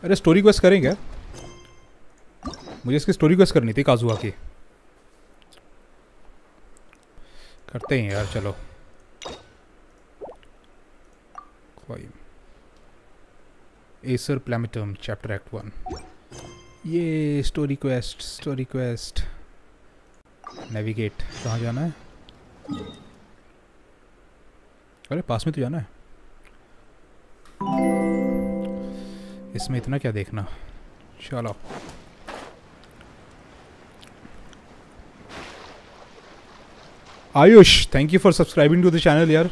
अरे story quest करेंगे यार, मुझे इसकी स्टोरी क्वेस्ट करनी थी काजुआ की। करते हैं यार, चलो। Acer palmatum chapter act 1। ये स्टोरी क्वेस्ट। नेविगेट, कहाँ जाना है? अरे पास में तो जाना है। इसमें इतना क्या देखना, चलो। Ayush, thank you for subscribing to the channel यार।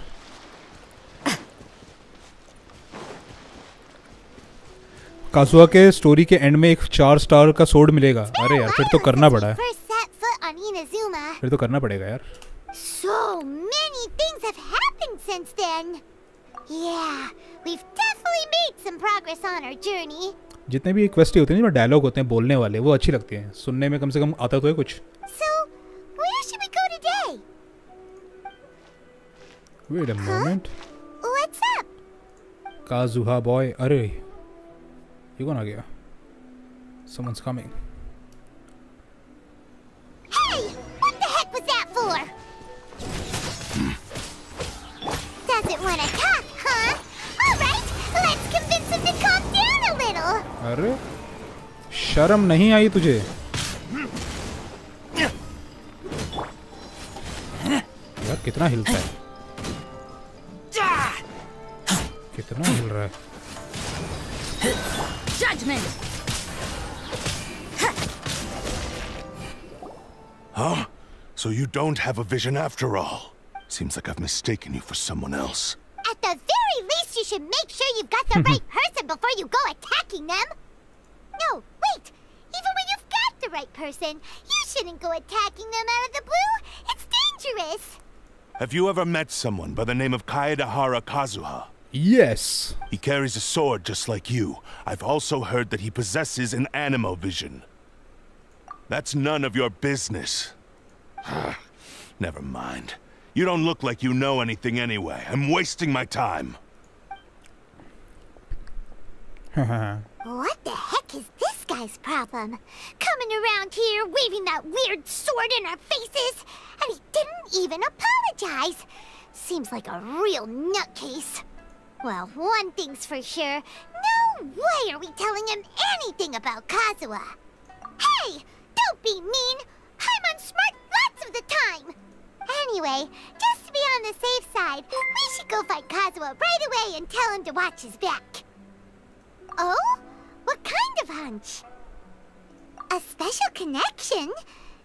काजुआ के स्टोरी के एंड में एक 4 स्टार का सोर्ड मिलेगा। अरे यार फिर तो करना पड़ा है, फिर तो करना पड़ेगा यार। So many things have happened since then. Yeah, we've definitely made some progress on our journey. जितने भी क्वेस्ट होते हैं ना, डायलॉग होते हैं बोलने वाले, वो अच्छी लगती हैं सुनने में, कम से कम आता तो है कुछ। So, where should we go today? Wait a moment. What's up? Kazuha boy, अरे ये कौन आ गया? Someone's coming. Hey, what the heck was that for? Doesn't want to talk, huh? All right, let's convince him to calm down a little. अरे शर्म नहीं आई तुझे? यार कितना हिलता है, कितना हिल रहा है। Judgment. Huh? So you don't have a vision after all. Seems like I've mistaken you for someone else. At the very least, you should make sure you've got the right person before you go attacking them. No, wait. Even when you've got the right person, you shouldn't go attacking them out of the blue. It's dangerous. Have you ever met someone by the name of Kaedehara Kazuha? Yes. He carries a sword just like you. I've also heard that he possesses an animal vision. That's none of your business. Never mind. You don't look like you know anything anyway. I'm wasting my time. What the heck is this guy's problem? Coming around here, waving that weird sword in our faces, and he didn't even apologize. Seems like a real nutcase. Well, one thing's for sure. No way are we telling him anything about Kazuha. Hey! Don't be mean! I'm unsmart lots of the time! Anyway, just to be on the safe side, we should go fight Kazuha right away and tell him to watch his back. Oh? What kind of hunch? A special connection?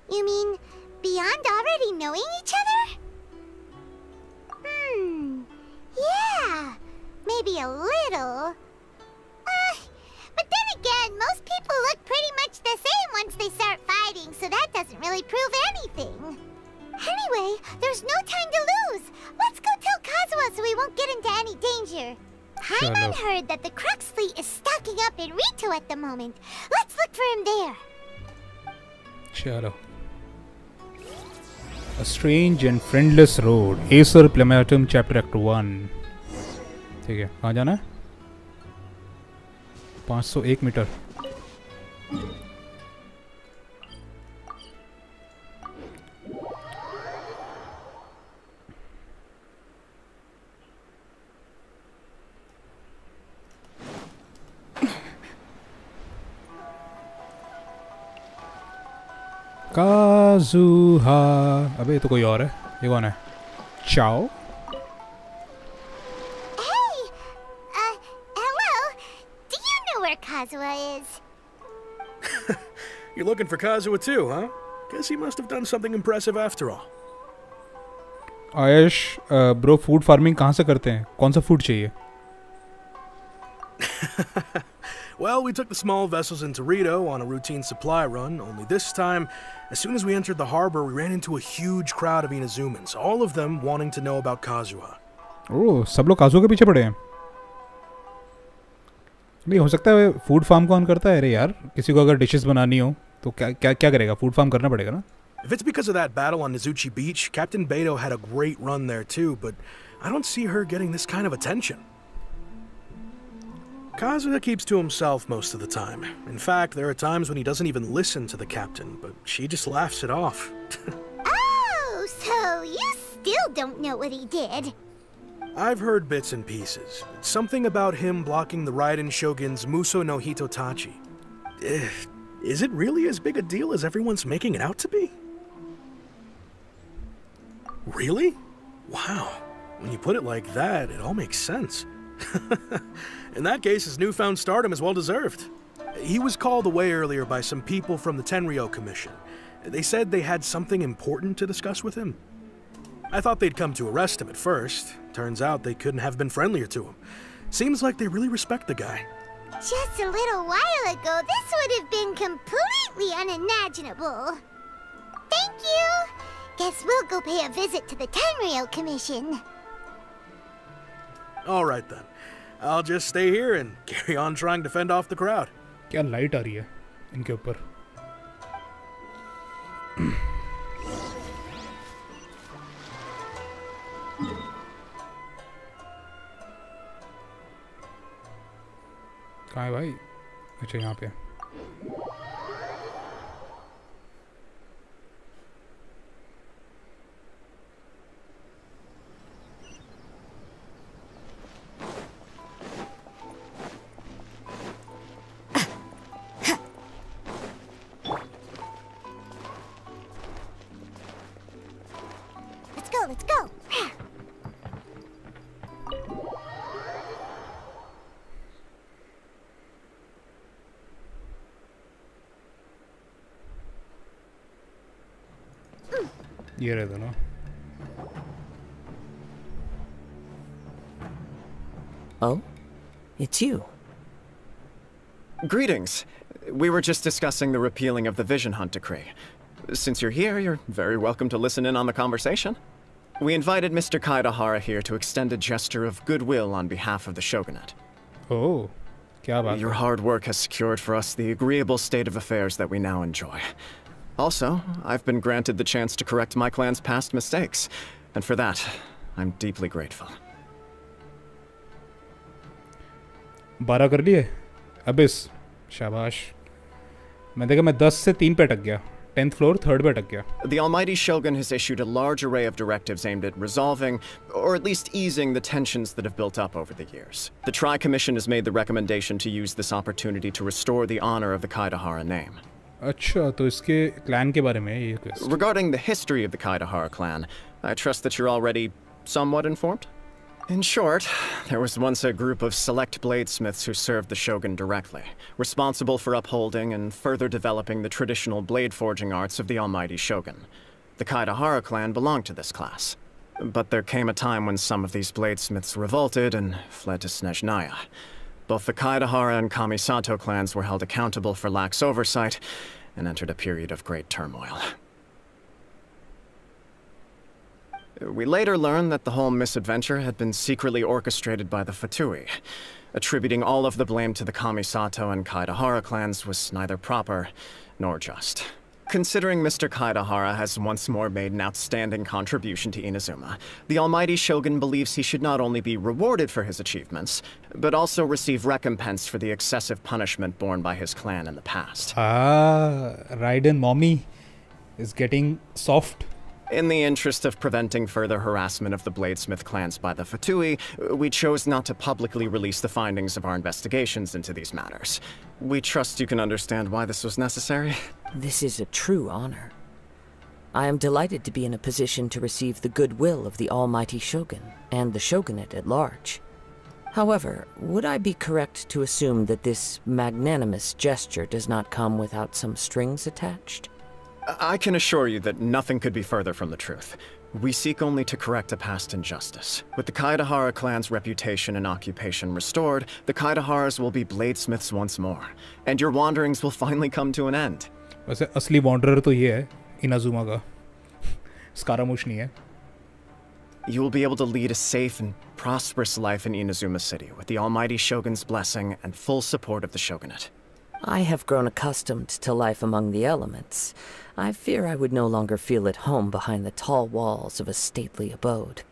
You mean beyond already knowing each other? Yeah. Maybe a little. But then again, most people look pretty much the same once they start fighting, so that doesn't really prove anything. Anyway, there's no time to lose. Let's go tell Kazuha so we won't get into any danger. Paimon heard that the Crux fleet is stocking up in Rito at the moment. Let's look for him there. Chalo. A strange and friendless road. Acer Plamatum Chapter Act 1. ठीक है, कहाँ जाना है? 501 metre. काजुहा, अबे ये तो कोई और है। ये कौन है? चाओ? Kazuha is. You're looking for Kazuha too, huh? Guess he must have done something impressive after all. Ayush, bro food farming कहाँ से करते हैं? कौन सा फूड चाहिए? Well, we took the small vessels into Rito on a routine supply run, only this time, as soon as we entered the harbor, we ran into a huge crowd of Inazumans, all of them wanting to know about Kazuha. ओह, सब लोग काजुहा के पीछे पड़े हैं। नहीं हो सकता है फूड फार्म कौन करता है? अरे यार, किसी को अगर डिशेस बनानी हो तो क्या करेगा? फूड फार्म करना पड़ेगा ना। If it's because of that battle on Nizuchi Beach, Captain Beto had a great run there too, but I don't see her getting this kind of attention. Kazuha keeps to himself most of the time. In fact, there are times when he doesn't even listen to the captain, but she just laughs it off. Oh, so you still don't know what he did? I've heard bits and pieces. Something about him blocking the Raiden Shogun's Muso no Hitotachi. Is it really as big a deal as everyone's making it out to be? Really? Wow. When you put it like that, it all makes sense. In that case, his newfound stardom is well deserved. He was called away earlier by some people from the Tenryou Commission. They said they had something important to discuss with him. I thought they'd come to arrest him at first. Turns out they couldn't have been friendlier to him. Seems like they really respect the guy. Just a little while ago, this would have been completely unimaginable. Thank you! Guess we'll go pay a visit to the Tenryou Commission. Alright then. I'll just stay here and carry on trying to fend off the crowd. क्या light आ रही है इनके ऊपर? कहाँ है भाई? अच्छा यहाँ पे. Let's go! ये रहे दोनों. Oh? It's you. Greetings. We were just discussing the repealing of the Vision Hunt decree. Since you're here, you're very welcome to listen in on the conversation. We invited Mr. Kaedehara here to extend a gesture of goodwill on behalf of the Shogunate. Oh, क्या बात है? Your hard work has secured for us the agreeable state of affairs that we now enjoy. Also, I've been granted the chance to correct my clan's past mistakes, and for that, I'm deeply grateful. 12 कर लिए? अबिस, शाबाश. मैं देखा मैं 10 से 3 पे अटक गया. 10th floor, 3rd पे अटक गया. The Almighty Shogun has issued a large array of directives aimed at resolving, or at least easing, the tensions that have built up over the years. The Tri-Commission has made the recommendation to use this opportunity to restore the honor of the Kaedehara name. अच्छा, तो इसके clan के बारे में ये quest. Regarding the history of the Kaedehara clan, I trust that you're already somewhat informed? In short, there was once a group of select bladesmiths who served the Shogun directly, responsible for upholding and further developing the traditional blade forging arts of the Almighty Shogun. The Kaedehara clan belonged to this class. But there came a time when some of these bladesmiths revolted and fled to Snezhnaya. Both the Kaedehara and Kamisato clans were held accountable for lax oversight and entered a period of great turmoil. We later learned that the whole misadventure had been secretly orchestrated by the Fatui. Attributing all of the blame to the Kamisato and Kaedehara clans was neither proper nor just. Considering Mr. Kaedehara has once more made an outstanding contribution to Inazuma, the Almighty Shogun believes he should not only be rewarded for his achievements, but also receive recompense for the excessive punishment borne by his clan in the past. Ah, Raiden mommy is getting soft. In the interest of preventing further harassment of the Bladesmith clans by the Fatui, we chose not to publicly release the findings of our investigations into these matters. We trust you can understand why this was necessary. This is a true honor. I am delighted to be in a position to receive the goodwill of the Almighty Shogun, and the Shogunate at large. However, would I be correct to assume that this magnanimous gesture does not come without some strings attached? I can assure you that nothing could be further from the truth. We seek only to correct a past injustice. With the Kaedehara clan's reputation and occupation restored, the Kaedeharas will be bladesmiths once more, and your wanderings will finally come to an end. वैसे असली wanderer तो ये है Inazuma का. स्कारामुश नहीं है. You will be able to lead a safe and prosperous life in Inazuma City with the Almighty Shogun's blessing and full support of the Shogunate. I have grown accustomed to life among the elements. I fear I would no longer feel at home behind the tall walls of a stately abode.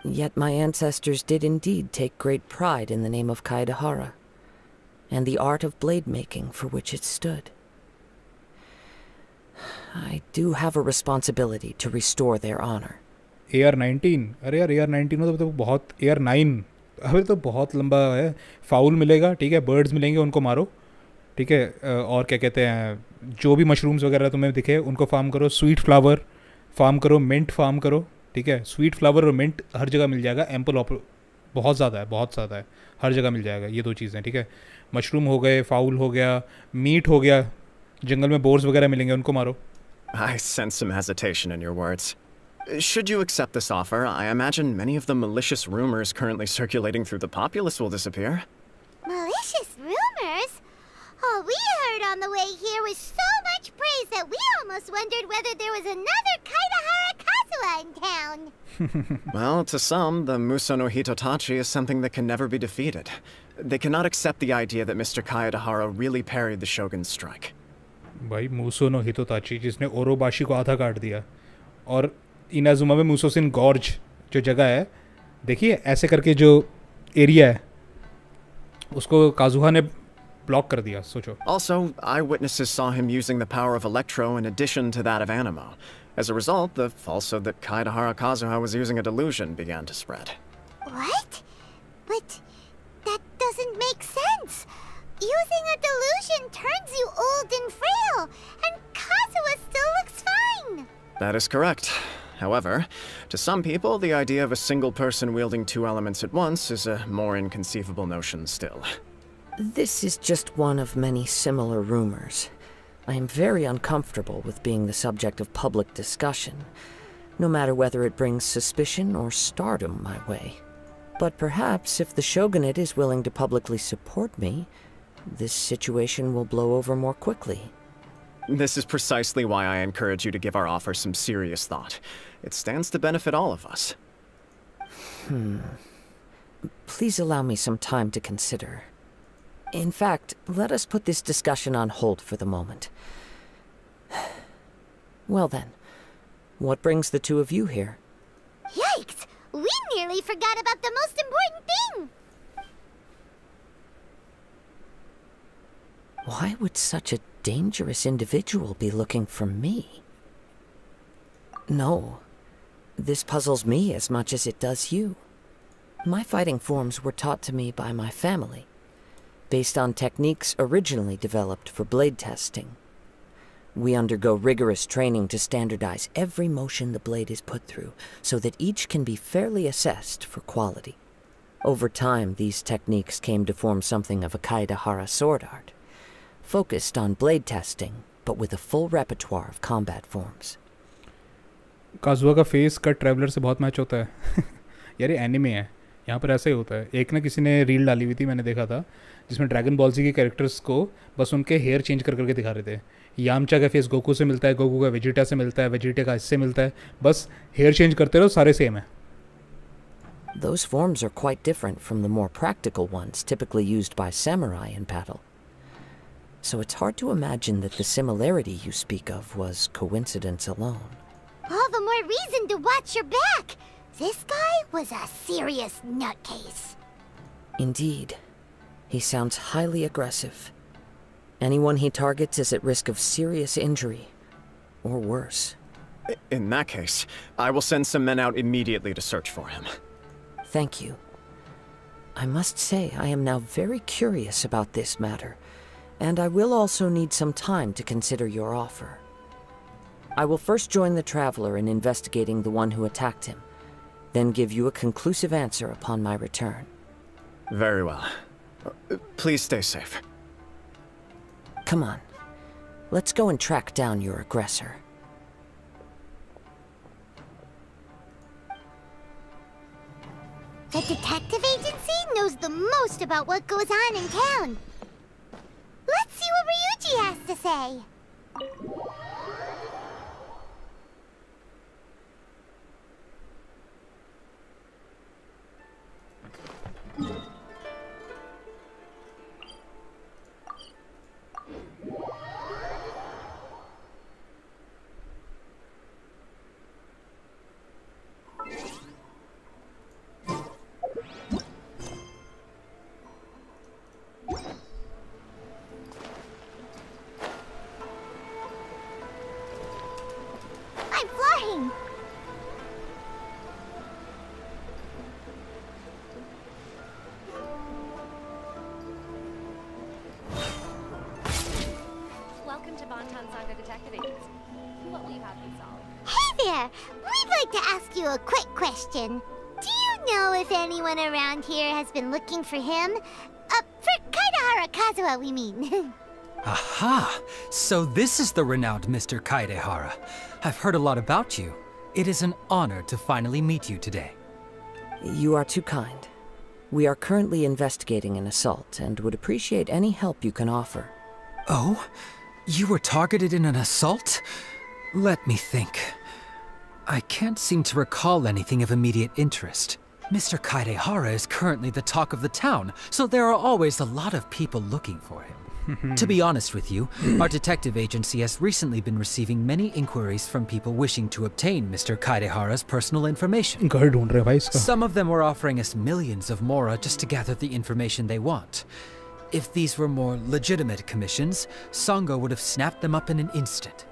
Yet my ancestors did indeed take great pride in the name of Kaedehara. and the art of blade making for which it stood. I do have a responsibility to restore their honor. AR-19, अरे यार AR-19 हो तो बहुत, AR-9 अबे तो बहुत लंबा है. फाउल मिलेगा, ठीक है, बर्ड्स मिलेंगे, उनको मारो, ठीक है, और क्या कहते हैं, जो भी मशरूम्स वगैरह तुम्हें दिखे उनको फार्म करो, स्वीट फ्लावर फार्म करो, मिंट फार्म करो, ठीक है. स्वीट फ्लावर और मिंट हर जगह मिल जाएगा, एम्पल बहुत ज़्यादा है, हर जगह मिल जाएगा ये 2 चीज़ें, ठीक है. मशरूम हो गए, फाउल हो गया, मीट हो गया, जंगल में बोर्स वगैरह मिलेंगे, उनको मारो. I sense some hesitation in your words. Should you accept this offer, I imagine many of the malicious rumors currently circulating through the populace will disappear. Malicious rumors? All we heard on the way here was so much praise that we almost wondered whether there was another Kaedehara Kazuha in town. Well, to some, the Muso no Hitotachi is something that can never be defeated. They cannot accept the idea that Mr. Kaedehara really parried the Shogun's strike. भाई मूसो no हितोताची जिसने ओरोबाशी को आधा काट दिया, और Inazuma में मूसोसिन gorge जो जगह है, देखिए ऐसे करके जो एरिया है उसको काजुहा ने ब्लॉक कर दिया, सोचो. Also, eyewitnesses saw him using the power of Electro in addition to that of Animo. As a result, the falsehood that Kaedehara Kazuha was using a delusion began to spread. What? But that doesn't make sense. Using a delusion turns you old and frail, and Kazuha still looks fine. That is correct. However, to some people, the idea of a single person wielding 2 elements at once is a more inconceivable notion still. This is just one of many similar rumors. I am very uncomfortable with being the subject of public discussion, no matter whether it brings suspicion or stardom my way. But perhaps if the Shogunate is willing to publicly support me, this situation will blow over more quickly. This is precisely why I encourage you to give our offer some serious thought. It stands to benefit all of us. Please allow me some time to consider. In fact, let us put this discussion on hold for the moment. Well then, what brings the 2 of you here? Yikes! We nearly forgot about the most important thing! Why would such a dangerous individual be looking for me? No, this puzzles me as much as it does you. My fighting forms were taught to me by my family, based on techniques originally developed for blade testing. We undergo rigorous training to standardize every motion the blade is put through, so that each can be fairly assessed for quality. Over time, these techniques came to form something of a Kaedehara sword art, focused on blade testing, but with a full repertoire of combat forms. काजुआ का face का traveller से बहुत match होता है. यार ये anime है, यहाँ पर ऐसा ही होता है. एक ना किसी ने रील डाली हुई थी, मैंने देखा था, जिसमें ड्रैगन बॉल जी के कैरेक्टर्स को बस उनके हेयर चेंज कर करके दिखा रहे थे. यामचा का फेस गोकू से मिलता है, गोकू का वेजिटा से मिलता है, वेजिटा का इससे मिलता है, बस हेयर चेंज करते रहो, सारे सेम है. Those forms are quite different from the more practical ones typically used by samurai in battle. So it's hard to imagine that the similarity you speak of was coincidence alone. All the more reason to watch your back! This guy was a serious nutcase. Indeed. He sounds highly aggressive. Anyone he targets is at risk of serious injury, or worse. In that case, I will send some men out immediately to search for him. Thank you. I must say I am now very curious about this matter, and I will also need some time to consider your offer. I will first join the Traveler in investigating the one who attacked him, then give you a conclusive answer upon my return. Very well. Please stay safe. Come on. Let's go and track down your aggressor. The detective agency knows the most about what goes on in town. Let's see what Ryuji has to say. the detective agency. What will you have me solve? Hey there! We'd like to ask you a quick question. Do you know if anyone around here has been looking for him? For Kaedehara Kazuha, we mean. Aha! So this is the renowned Mr. Kaedehara. I've heard a lot about you. It is an honor to finally meet you today. You are too kind. We are currently investigating an assault and would appreciate any help you can offer. Oh? You were targeted in an assault? Let me think. I can't seem to recall anything of immediate interest. Mr. Kaedehara is currently the talk of the town, so there are always a lot of people looking for him. To be honest with you, our detective agency has recently been receiving many inquiries from people wishing to obtain Mr. Kaedehara's personal information. घर ढूंढ रहे हैं भाई इसका. Some of them were offering us millions of mora just to gather the information they want. If these were more legitimate commissions, Sango would have snapped them up in an instant.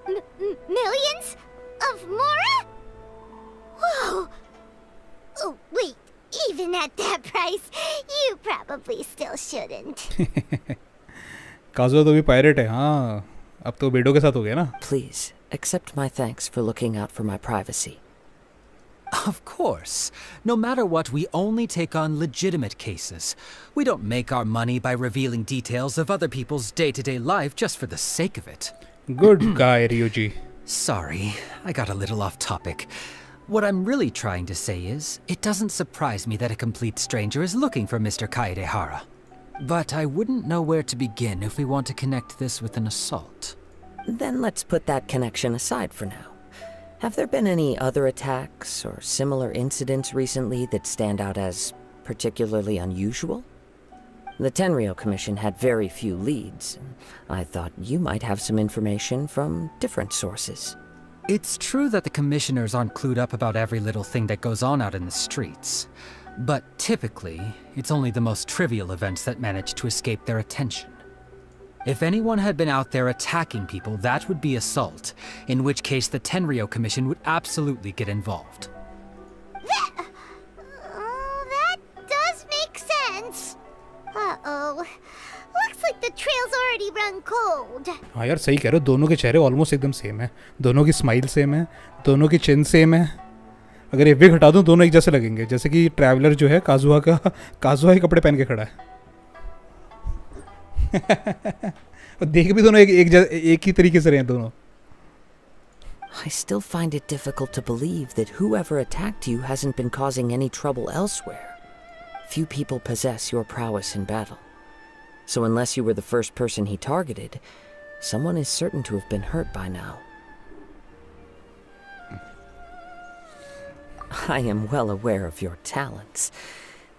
Millions? Of mora? Whoa! Oh, wait. Even at that price, you probably still shouldn't. काजुआ तो भी pirate है. हाँ, अब तो बेडो के साथ हो गया ना. Please, accept my thanks for looking out for my privacy. Of course. No matter what, we only take on legitimate cases. We don't make our money by revealing details of other people's day-to-day life just for the sake of it. Good guy, Ryuji. Sorry, I got a little off topic. What I'm really trying to say is, it doesn't surprise me that a complete stranger is looking for Mr. Kaedehara. But I wouldn't know where to begin if we want to connect this with an assault. Then let's put that connection aside for now. Have there been any other attacks or similar incidents recently that stand out as particularly unusual? The Tenryou Commission had very few leads. I thought you might have some information from different sources. It's true that the commissioners aren't clued up about every little thing that goes on out in the streets. But typically, it's only the most trivial events that manage to escape their attention. If anyone had been out there attacking people, that would be assault, in which case the Tenryou Commission would absolutely get involved. That does make sense. Uh-oh. Looks like the trail's already run cold. हाँ यार सही कह रहे हो. दोनों के चेहरे almost एकदम सेम है. दोनों की स्माइल सेम है. दोनों की चिन सेम है. अगर ये विग हटा दूं दोनों एक जैसे लगेंगे. जैसे कि ट्रैवलर जो है काजुआ के कपड़े पहन के खड़ा है. और देख भी दोनों एक ही तरीके से रहे हैं दोनों. I still find it difficult to believe that whoever attacked you hasn't been causing any trouble elsewhere. Few people possess your prowess in battle. So unless you were the first person he targeted, someone is certain to have been hurt by now. I am well aware of your talents.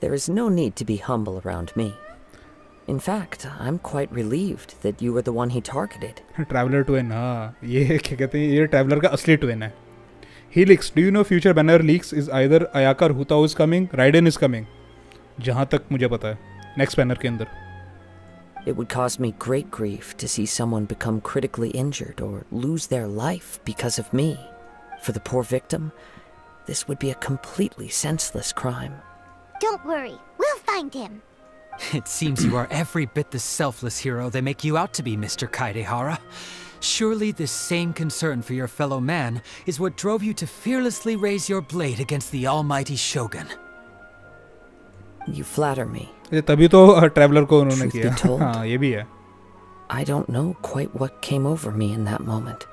There is no need to be humble around me. In fact, I'm quite relieved that you were the one he targeted. Traveler twin, हाँ ये क्या कहते हैं, ये Traveler का असली twin है. Helix, do you know future banner leaks is either Ayaka Hutao is coming, Raiden is coming. जहाँ तक मुझे पता है. Next banner के अंदर. It would cause me great grief to see someone become critically injured or lose their life because of me. For the poor victim, this would be a completely senseless crime. Don't worry, we'll find him. It seems you are every bit the selfless hero they make you out to be, Mr. Kaedehara. Surely this same concern for your fellow man is what drove you to fearlessly raise your blade against the almighty Shogun. You flatter me. तभी तो traveller को उन्होंने किया. हाँ ये भी है. I don't know quite what came over me in that moment.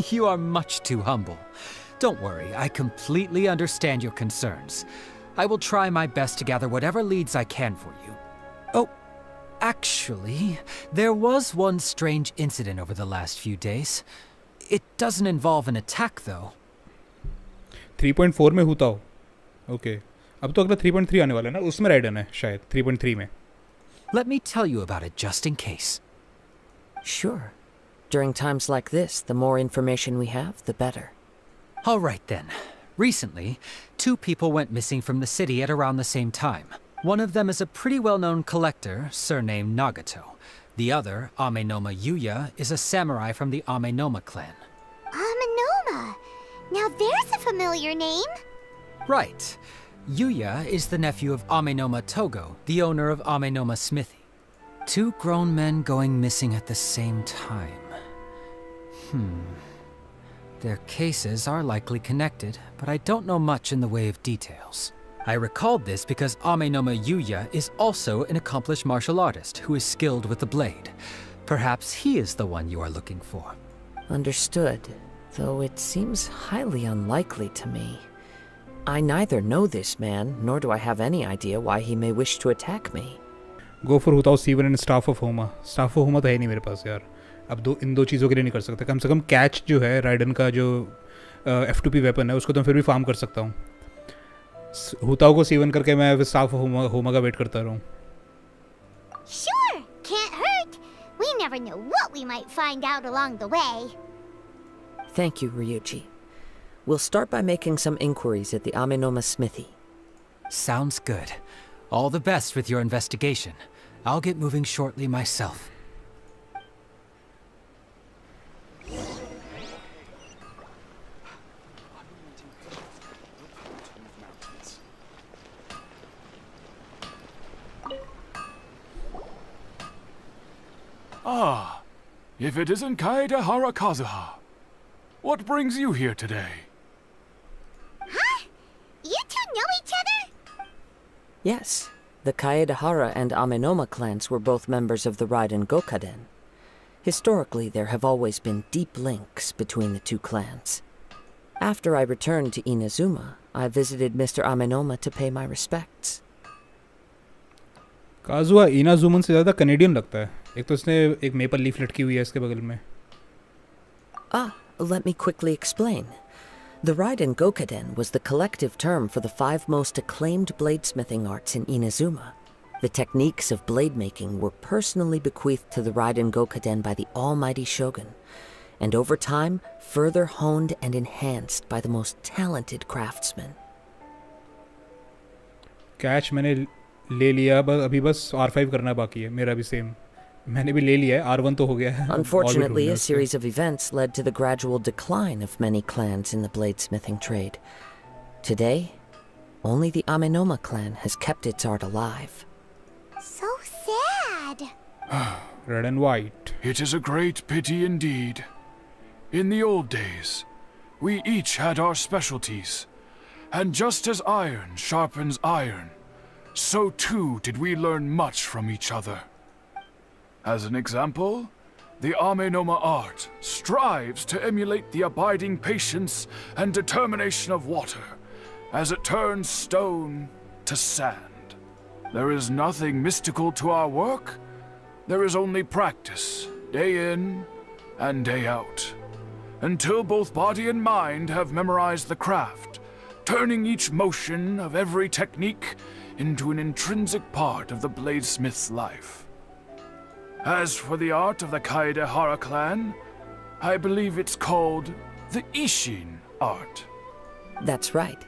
You are much too humble. Don't worry, I completely understand your concerns. I will try my best to gather whatever leads I can for you. Oh, actually, there was one strange incident over the last few days. It doesn't involve an attack, though. 3.4 में होता हो. Okay. अब तो अगला 3.3 आने वाला है ना. उसमें राइडन है शायद 3.3 में. Let me tell you about it just in case. Sure. During times like this, the more information we have, the better. All right then. Recently, 2 people went missing from the city at around the same time. One of them is a pretty well-known collector, surnamed Nagato. The other, Amenoma Yuya, is a samurai from the Amenoma clan. Amenoma? Now there's a familiar name. Right. Yuya is the nephew of Amenoma Togo, the owner of Amenoma Smithy. 2 grown men going missing at the same time. Their cases are likely connected, but I don't know much in the way of details. I recalled this because Amenoma Yuya is also an accomplished martial artist who is skilled with the blade. Perhaps he is the one you are looking for. Understood, though it seems highly unlikely to me. I neither know this man, nor do I have any idea why he may wish to attack me. Go for Hutao Steven and Staff of Homa. Staff of Homa तो है नहीं मेरे पास यार. अब इन दो चीज़ों के लिए नहीं कर सकते. कम से कम कैच जो है राइडन का जो F2P वेपन है उसको तो फिर भी फार्म कर सकता हूँ. हुताओ को सीवन करके मैं स्टाफ ऑफ होमा का वेट करता रहूँ. Sure, can't hurt. We never know what we might find out along the way. Thank you, Ryuji. We'll start by making some inquiries at the Amenoma smithy. Sounds good. All the best with your investigation. I'll get moving shortly myself. Ah, if it isn't Kaedehara Kazuha. What brings you here today? Huh? You two know each other? Yes, the Kaedehara and Amenoma clans were both members of the Raiden Gokaden. Historically, there have always been deep links between the two clans. After I returned to Inazuma, I visited Mr. Amenoma to pay my respects. काजुआ इनाजुमन से ज़्यादा Canadian लगता है. एक तो इसने एक maple leaf लटकी हुई है इसके बगल में. Let me quickly explain. The Raiden Gokaden was the collective term for the 5 most acclaimed bladesmithing arts in Inazuma. The techniques of blade making were personally bequeathed to the Raiden Gokaden by the almighty Shogun, and over time, further honed and enhanced by the most talented craftsmen. Catch मैंने ले लिया, बस अभी बस R5 करना बाकी है. मेरा भी सेम. मैंने भी ले लिया है. R1 तो हो गया है. Unfortunately, a series of events led to the gradual decline of many clans in the bladesmithing trade. Today, only the Amenoma clan has kept its art alive. So sad. Red and white. It is a great pity indeed. In the old days, we each had our specialties, and just as iron sharpens iron, so too did we learn much from each other. As an example, the Amenoma art strives to emulate the abiding patience and determination of water as it turns stone to sand. There is nothing mystical to our work. There is only practice, day in and day out, until both body and mind have memorized the craft, turning each motion of every technique into an intrinsic part of the bladesmith's life. As for the art of the Kaedehara clan, I believe it's called the Ishin art. That's right.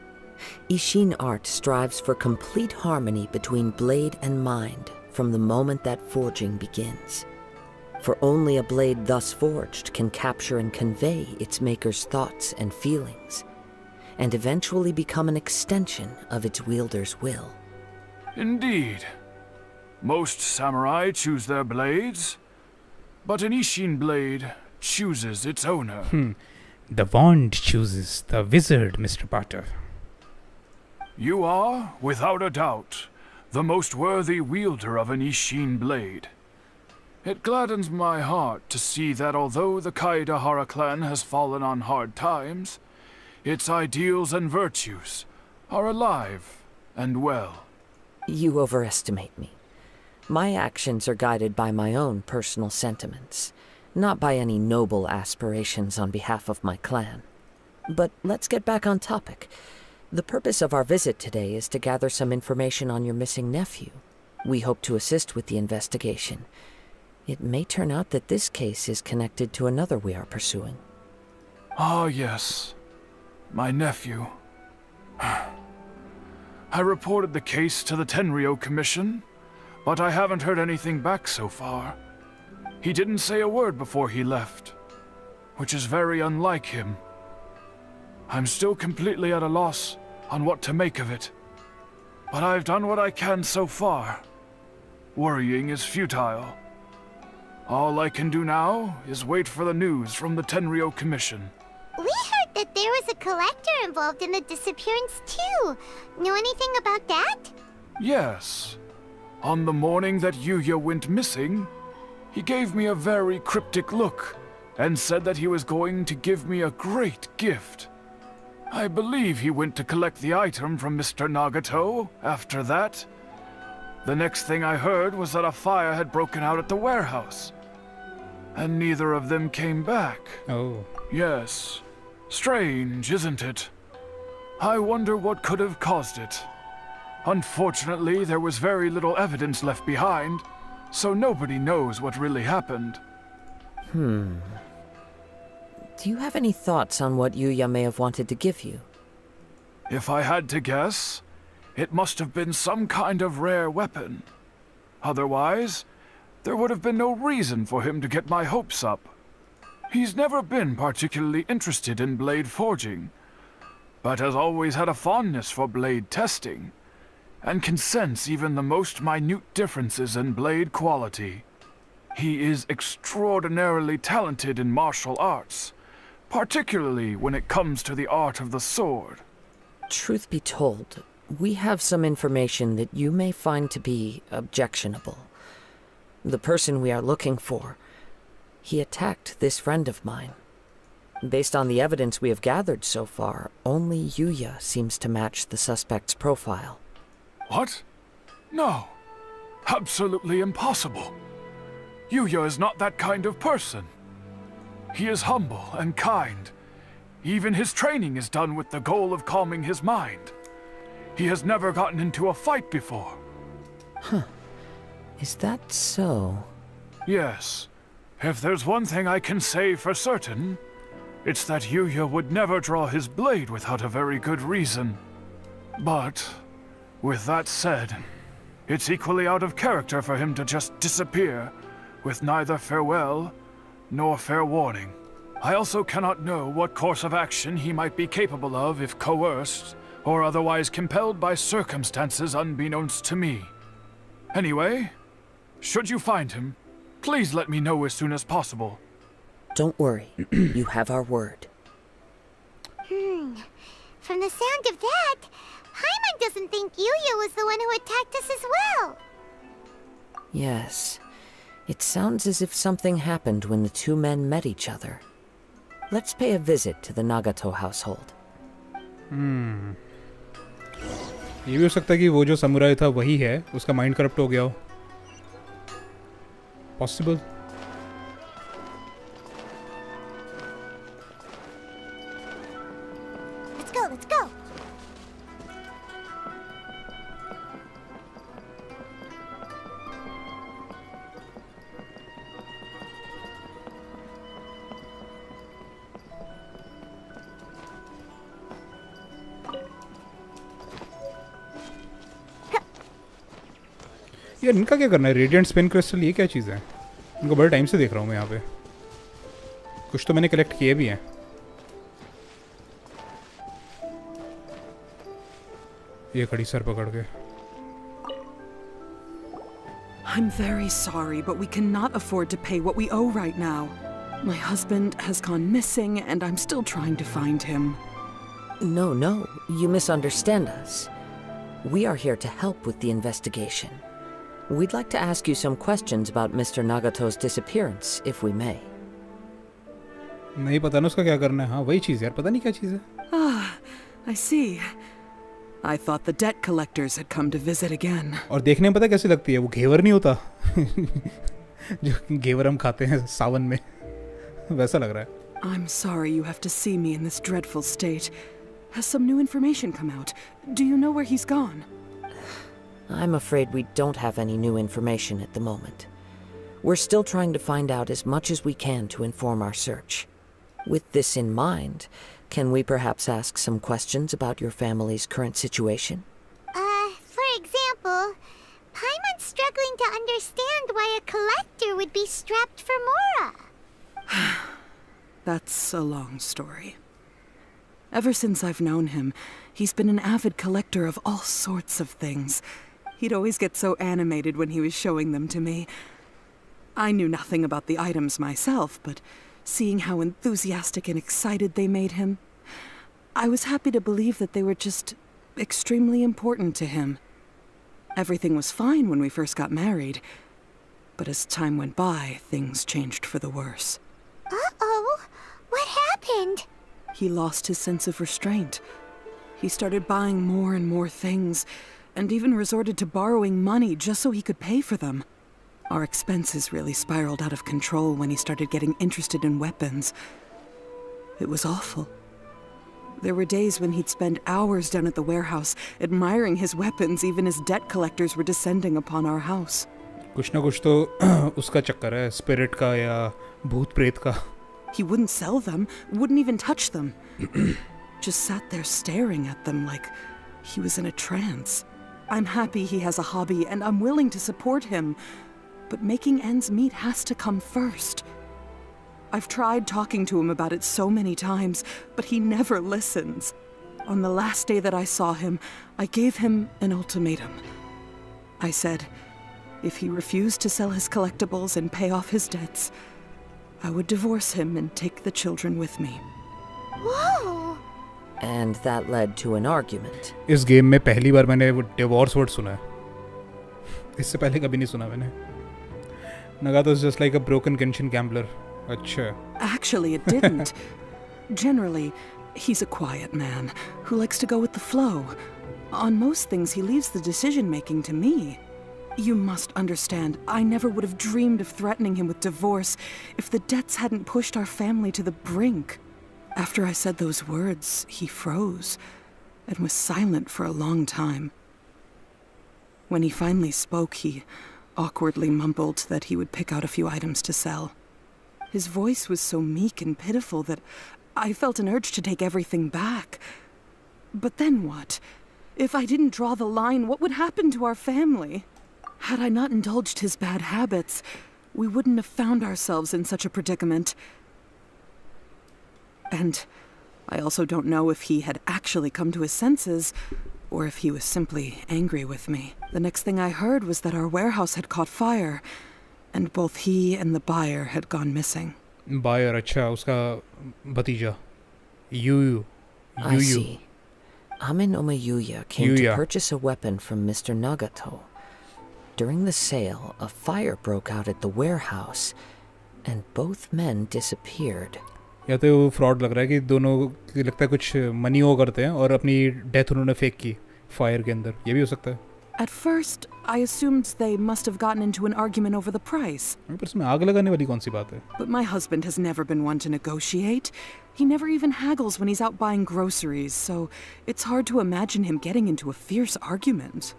Ishin art strives for complete harmony between blade and mind from the moment that forging begins. For only a blade thus forged can capture and convey its maker's thoughts and feelings, and eventually become an extension of its wielder's will. Indeed. Most samurai choose their blades, but an Ishin blade chooses its owner. The wand chooses the wizard, Mr. Potter. You are, without a doubt, the most worthy wielder of an Ishin blade. It gladdens my heart to see that although the Kaedehara clan has fallen on hard times, its ideals and virtues are alive and well. You overestimate me. My actions are guided by my own personal sentiments, not by any noble aspirations on behalf of my clan. But let's get back on topic. The purpose of our visit today is to gather some information on your missing nephew. We hope to assist with the investigation. It may turn out that this case is connected to another we are pursuing. Ah, yes. My nephew. I reported the case to the Tenryo Commission, but I haven't heard anything back so far. He didn't say a word before he left, which is very unlike him. I'm still completely at a loss on what to make of it, but I've done what I can so far. Worrying is futile. All I can do now is wait for the news from the Tenryo Commission. We heard that there was a collector involved in the disappearance too. Know anything about that? Yes. On the morning that Yuya went missing, he gave me a very cryptic look and said that he was going to give me a great gift. I believe he went to collect the item from Mr. Nagato after that. The next thing I heard was that a fire had broken out at the warehouse. And neither of them came back. Oh. Yes. Strange, isn't it? I wonder what could have caused it. Unfortunately, there was very little evidence left behind, so nobody knows what really happened. Do you have any thoughts on what Yuya may have wanted to give you? If I had to guess, it must have been some kind of rare weapon. Otherwise, there would have been no reason for him to get my hopes up. He's never been particularly interested in blade forging, but has always had a fondness for blade testing, and can sense even the most minute differences in blade quality. He is extraordinarily talented in martial arts, particularly when it comes to the art of the sword. Truth be told, we have some information that you may find to be objectionable. The person we are looking for, he attacked this friend of mine. Based on the evidence we have gathered so far, only Yuya seems to match the suspect's profile. What? No. Absolutely impossible. Yuya is not that kind of person. He is humble and kind. Even his training is done with the goal of calming his mind. He has never gotten into a fight before. Huh. Is that so? Yes. If there's one thing I can say for certain, it's that Yuya would never draw his blade without a very good reason. But, with that said, it's equally out of character for him to just disappear, with neither farewell nor fair warning. I also cannot know what course of action he might be capable of if coerced, or otherwise compelled by circumstances unbeknownst to me. Anyway, should you find him, please let me know as soon as possible. Don't worry, you have our word. From the sound of that, Paimon doesn't think Yuya was the one who attacked us as well. Yes. It sounds as if something happened when the two men met each other. Let's pay a visit to the Nagato household. ये भी हो सकता है कि वो जो samurai था वही है, उसका माइंड करप्ट हो गया हो. Possible. Let's go, let's go. यार इनका क्या करना है? रेडिएंट स्पिन क्रिस्टल ये क्या चीज़ है? इनको बड़े टाइम से देख रहा हूँ मैं यहाँ पे. कुछ तो मैंने कलेक्ट किए भी हैं. ये खड़ी सर पकड़ के. I'm very sorry, but we cannot afford to pay what we owe right now. My husband has gone missing, and I'm still trying to find him. No, you misunderstand us. We are here to help with the investigation. We'd like to ask you some questions about Mr. Nagato's disappearance, if we may. नहीं पता ना उसका क्या करना है. हाँ वही चीज़ यार, पता नहीं क्या चीज़ है. Ah, I see. I thought the debt collectors had come to visit again. और देखने में पता कैसी लगती है? वो घेवर नहीं होता जो घेवर हम खाते हैं सावन में वैसा लग रहा है. I'm sorry you have to see me in this dreadful state. Has some new information come out? Do you know where he's gone? I'm afraid we don't have any new information at the moment. We're still trying to find out as much as we can to inform our search. With this in mind, can we perhaps ask some questions about your family's current situation? For example, Paimon's struggling to understand why a collector would be strapped for Mora. That's a long story. Ever since I've known him, he's been an avid collector of all sorts of things. He'd always get so animated when he was showing them to me. I knew nothing about the items myself, but seeing how enthusiastic and excited they made him, I was happy to believe that they were just extremely important to him. Everything was fine when we first got married, but as time went by, things changed for the worse. Uh-oh. What happened? He lost his sense of restraint. He started buying more and more things, and even resorted to borrowing money just so he could pay for them. Our expenses really spiraled out of control when he started getting interested in weapons. It was awful. There were days when he'd spend hours down at the warehouse, admiring his weapons even as debt collectors were descending upon our house. कुछ ना कुछ तो उसका चक्कर है, spirit का या भूत प्रेत का. He wouldn't sell them, wouldn't even touch them. Just sat there staring at them like he was in a trance. I'm happy he has a hobby and I'm willing to support him, but making ends meet has to come first. I've tried talking to him about it so many times, but he never listens. On the last day that I saw him, I gave him an ultimatum. I said, if he refused to sell his collectibles and pay off his debts, I would divorce him and take the children with me. Whoa! And that led to an argument. इस game में पहली बार मैंने वो divorce word सुना है. इससे पहले कभी नहीं सुना मैंने. Nagato is just like a broken Genshin gambler. अच्छा. Actually, it didn't. Generally, he's a quiet man who likes to go with the flow. On most things, he leaves the decision-making to me. You must understand, I never would have dreamed of threatening him with divorce if the debts hadn't pushed our family to the brink. After I said those words, he froze and was silent for a long time. When he finally spoke, he awkwardly mumbled that he would pick out a few items to sell. His voice was so meek and pitiful that I felt an urge to take everything back. But then what? If I didn't draw the line, what would happen to our family? Had I not indulged his bad habits, we wouldn't have found ourselves in such a predicament. And I also don't know if he had actually come to his senses, or if he was simply angry with me. The next thing I heard was that our warehouse had caught fire, and both he and the buyer had gone missing. Buyer, अच्छा, उसका भतीजा. Yu. I see. Amin Omayuya came to purchase a weapon from Mr. Nagato. During the sale, a fire broke out at the warehouse, and both men disappeared. या तो वो fraud लग रहा है कि दोनों की लगता है कुछ मनी वो करते हैं और अपनी डेथ उन्होंने फेक की फायर के अंदर. ये भी हो सकता है. At first, I assumed they must have gotten into an argument over the price. पर इसमें आग लगाने वाली कौन सी बात है? But my husband has never been one to negotiate. He never even haggles when he's out buying groceries, so it's hard to imagine him getting into a fierce argument.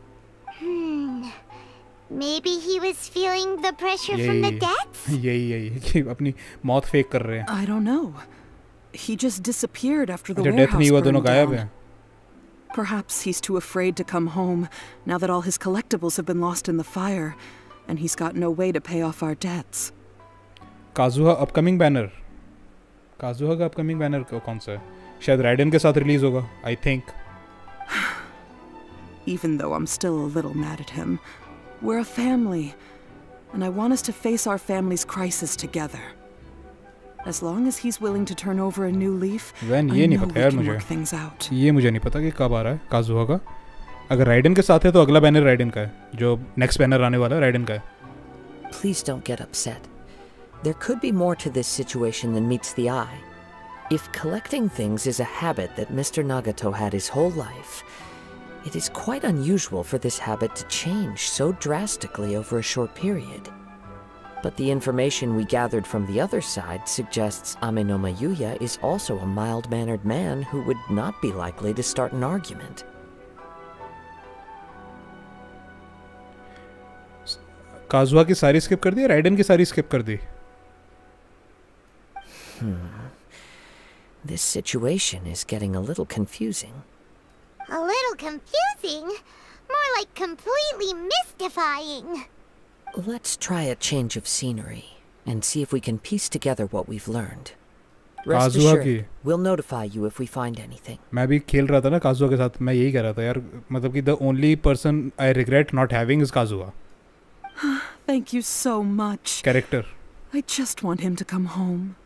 Maybe he was feeling the pressure from the debts? यही कि अपनी मौत fake कर रहे हैं. I don't know. He just disappeared after the death warehouse नहीं हुआ, दोनों burned गायब down. हैं. Perhaps he's too afraid to come home now that all his collectibles have been lost in the fire, and he's got no way to pay off our debts. Kazuha upcoming banner. Kazuha का upcoming banner कौन सा है? शायद ridden के साथ release होगा, I think. Even though I'm still a little mad at him, we're a family, and I want us to face our family's crisis together. As long as he's willing to turn over a new leaf, I know we can work things out. ये मुझे नहीं पता कि कब आ रहा है काजुहा का. अगर राइडन के साथ है तो अगला बैनर राइडन का है, जो नेक्स्ट बैनर आने वाला है राइडन का है. Please don't get upset. There could be more to this situation than meets the eye. If collecting things is a habit that Mr. Nagato had his whole life, it is quite unusual for this habit to change so drastically over a short period. But the information we gathered from the other side suggests Amenoma Yuya is also a mild-mannered man who would not be likely to start an argument. काजुहा की सारी skip कर दी, ridden की सारी skip कर दी. This situation is getting a little confusing. A little confusing? More like completely mystifying. Let's try a change of scenery and see if we can piece together what we've learned. Rest काजुआ assured, की we'll notify you if we find anything. मैं भी खेल रहा था ना काजुआ के साथ, मैं यही कह रहा था यार, मतलब कि the only person I regret not having is Kazuha Thank you so much. Character. I just want him to come home.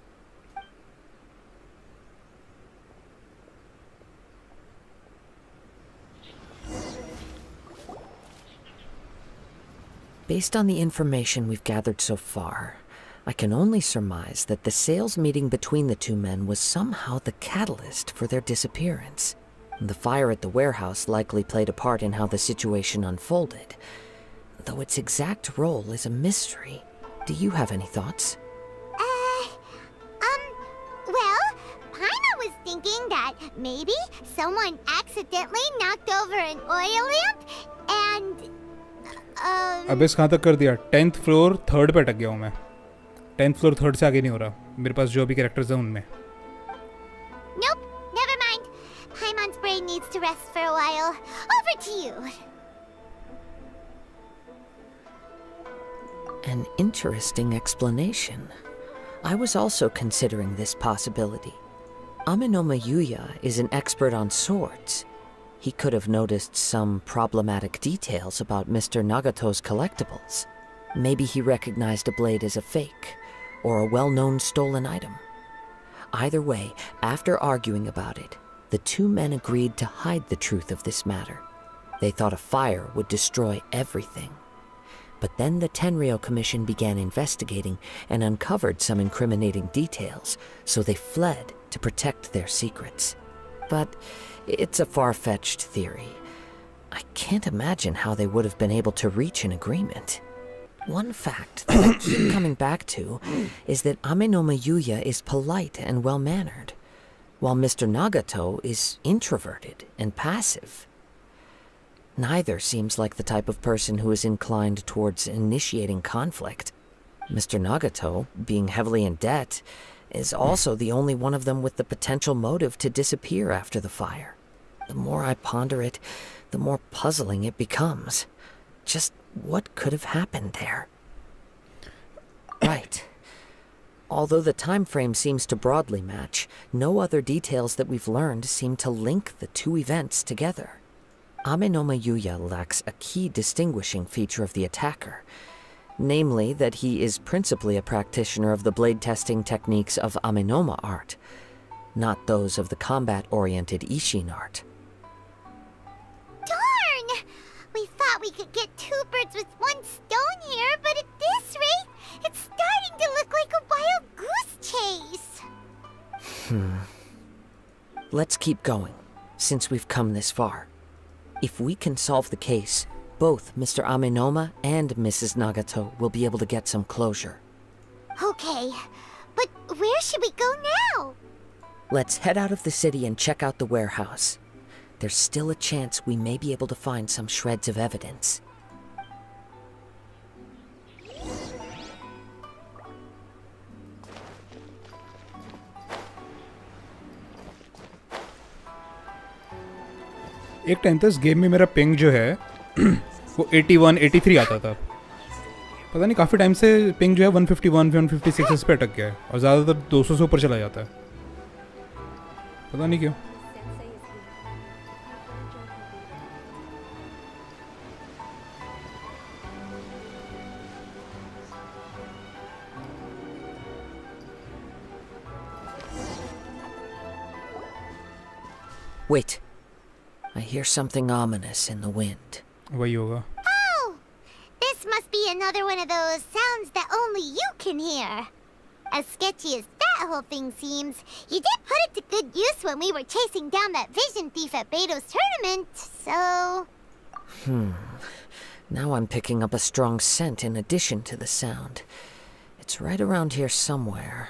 Based on the information we've gathered so far, I can only surmise that the sales meeting between the two men was somehow the catalyst for their disappearance. The fire at the warehouse likely played a part in how the situation unfolded, though its exact role is a mystery. Do you have any thoughts? Well, Paimon was thinking that maybe someone accidentally knocked over an oil lamp and, अब इस कहाँ तक कर दिया? 10th floor 3rd पे अटक गया हूँ मैं. 10th फ्लोर 3rd से आगे नहीं हो रहा. मेरे पास जो भी कैरेक्टर्स हैं उनमें. Nope, never mind. Paimon's brain needs to rest for a while. Over to you. An interesting explanation. I was also considering this possibility. Aminoma Yuya is an expert on swords. He could have noticed some problematic details about Mr. Nagato's collectibles. Maybe he recognized a blade as a fake, or a well-known stolen item. Either way, after arguing about it, the two men agreed to hide the truth of this matter. They thought a fire would destroy everything. But then the Tenryo Commission began investigating and uncovered some incriminating details, so they fled to protect their secrets. But it's a far-fetched theory. I can't imagine how they would have been able to reach an agreement. One fact that I keep coming back to is that Aminoma Yuya is polite and well-mannered, while Mr. Nagato is introverted and passive. Neither seems like the type of person who is inclined towards initiating conflict. Mr. Nagato, being heavily in debt, is also the only one of them with the potential motive to disappear after the fire. The more I ponder it, the more puzzling it becomes. Just what could have happened there? Right. Although the time frame seems to broadly match, no other details that we've learned seem to link the two events together. Aminoma Yuya lacks a key distinguishing feature of the attacker, namely that he is principally a practitioner of the blade testing techniques of Aminoma art, not those of the combat-oriented Ishin art. Darn! We thought we could get two birds with one stone here, but at this rate, it's starting to look like a wild goose chase. Let's keep going, since we've come this far. If we can solve the case, both Mr. Aminoma and Mrs. Nagato will be able to get some closure. Okay, but where should we go now? Let's head out of the city and check out the warehouse. There's still a chance we may be able to find some shreds of evidence. एक time था इस game में मेरा ping जो है वो 81, 83 आता था. पता नहीं काफ़ी टाइम से पिंग जो है 151, 156 इस पे अटक गया है और ज़्यादातर 200 से ऊपर चला जाता है. पता नहीं क्यों. Wait. I hear something ominous in the wind. वही होगा. Oh! This must be another one of those sounds that only you can hear. As sketchy as that whole thing seems, you did put it to good use when we were chasing down that vision thief at Beto's tournament, so... Now I'm picking up a strong scent in addition to the sound. It's right around here somewhere.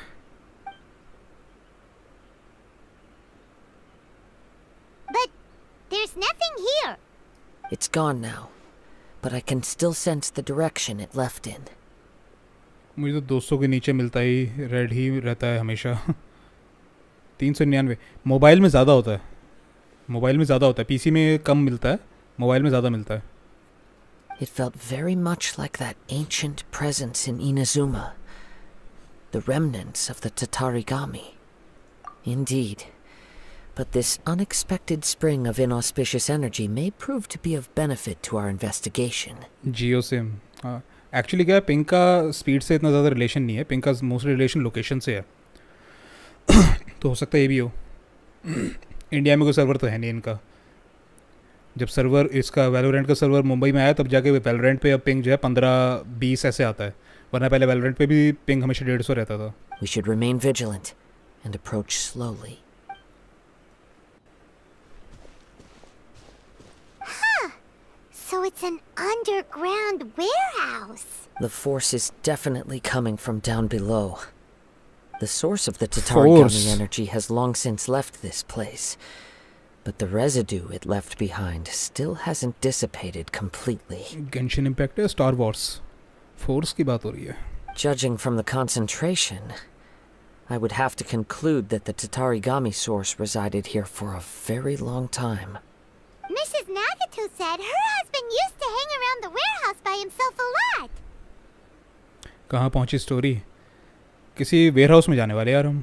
But there's nothing here. It's gone now, but I can still sense the direction it left in. मुझे तो 200 के नीचे मिलता ही red ही रहता है हमेशा. 399 mobile में ज़्यादा होता है. मोबाइल में ज़्यादा होता है. पीसी में कम मिलता है, मोबाइल में ज़्यादा मिलता है. It felt very much like that ancient presence in Inazuma. The remnants of the Tatarigami. Indeed. But this unexpected spring of inauspicious energy may prove to be of benefit to our investigation. Jio SIM हाँ actually क्या है ping का speed से इतना ज़्यादा relation नहीं है ping का मोस्टली रिलेशन लोकेशन से है तो हो सकता है ये भी हो इंडिया में कोई सर्वर तो है नहीं इनका जब सर्वर इसका वैलोरेंट का सर्वर मुंबई में आया तब जाके वैलोरेंट पे अब पिंग जो है 15-20 ऐसे आता है वरना पहले वैलोरेंट पे भी पिंग हमेशा 150 रहता था. We should remain vigilant and approach slowly. Huh. So it's an underground warehouse. The force is definitely coming from down below. The source of the Tatarigami energy has long since left this place. But the residue it left behind still hasn't dissipated completely. Genshin Impact है Star Wars. Force की बात हो रही है. Judging from the concentration, I would have to conclude that the Tatarigami source resided here for a very long time. Mrs. Nagato said her husband used to hang around the warehouse by himself a lot. कहाँ पहुँची story? किसी warehouse में जाने वाले यार हम.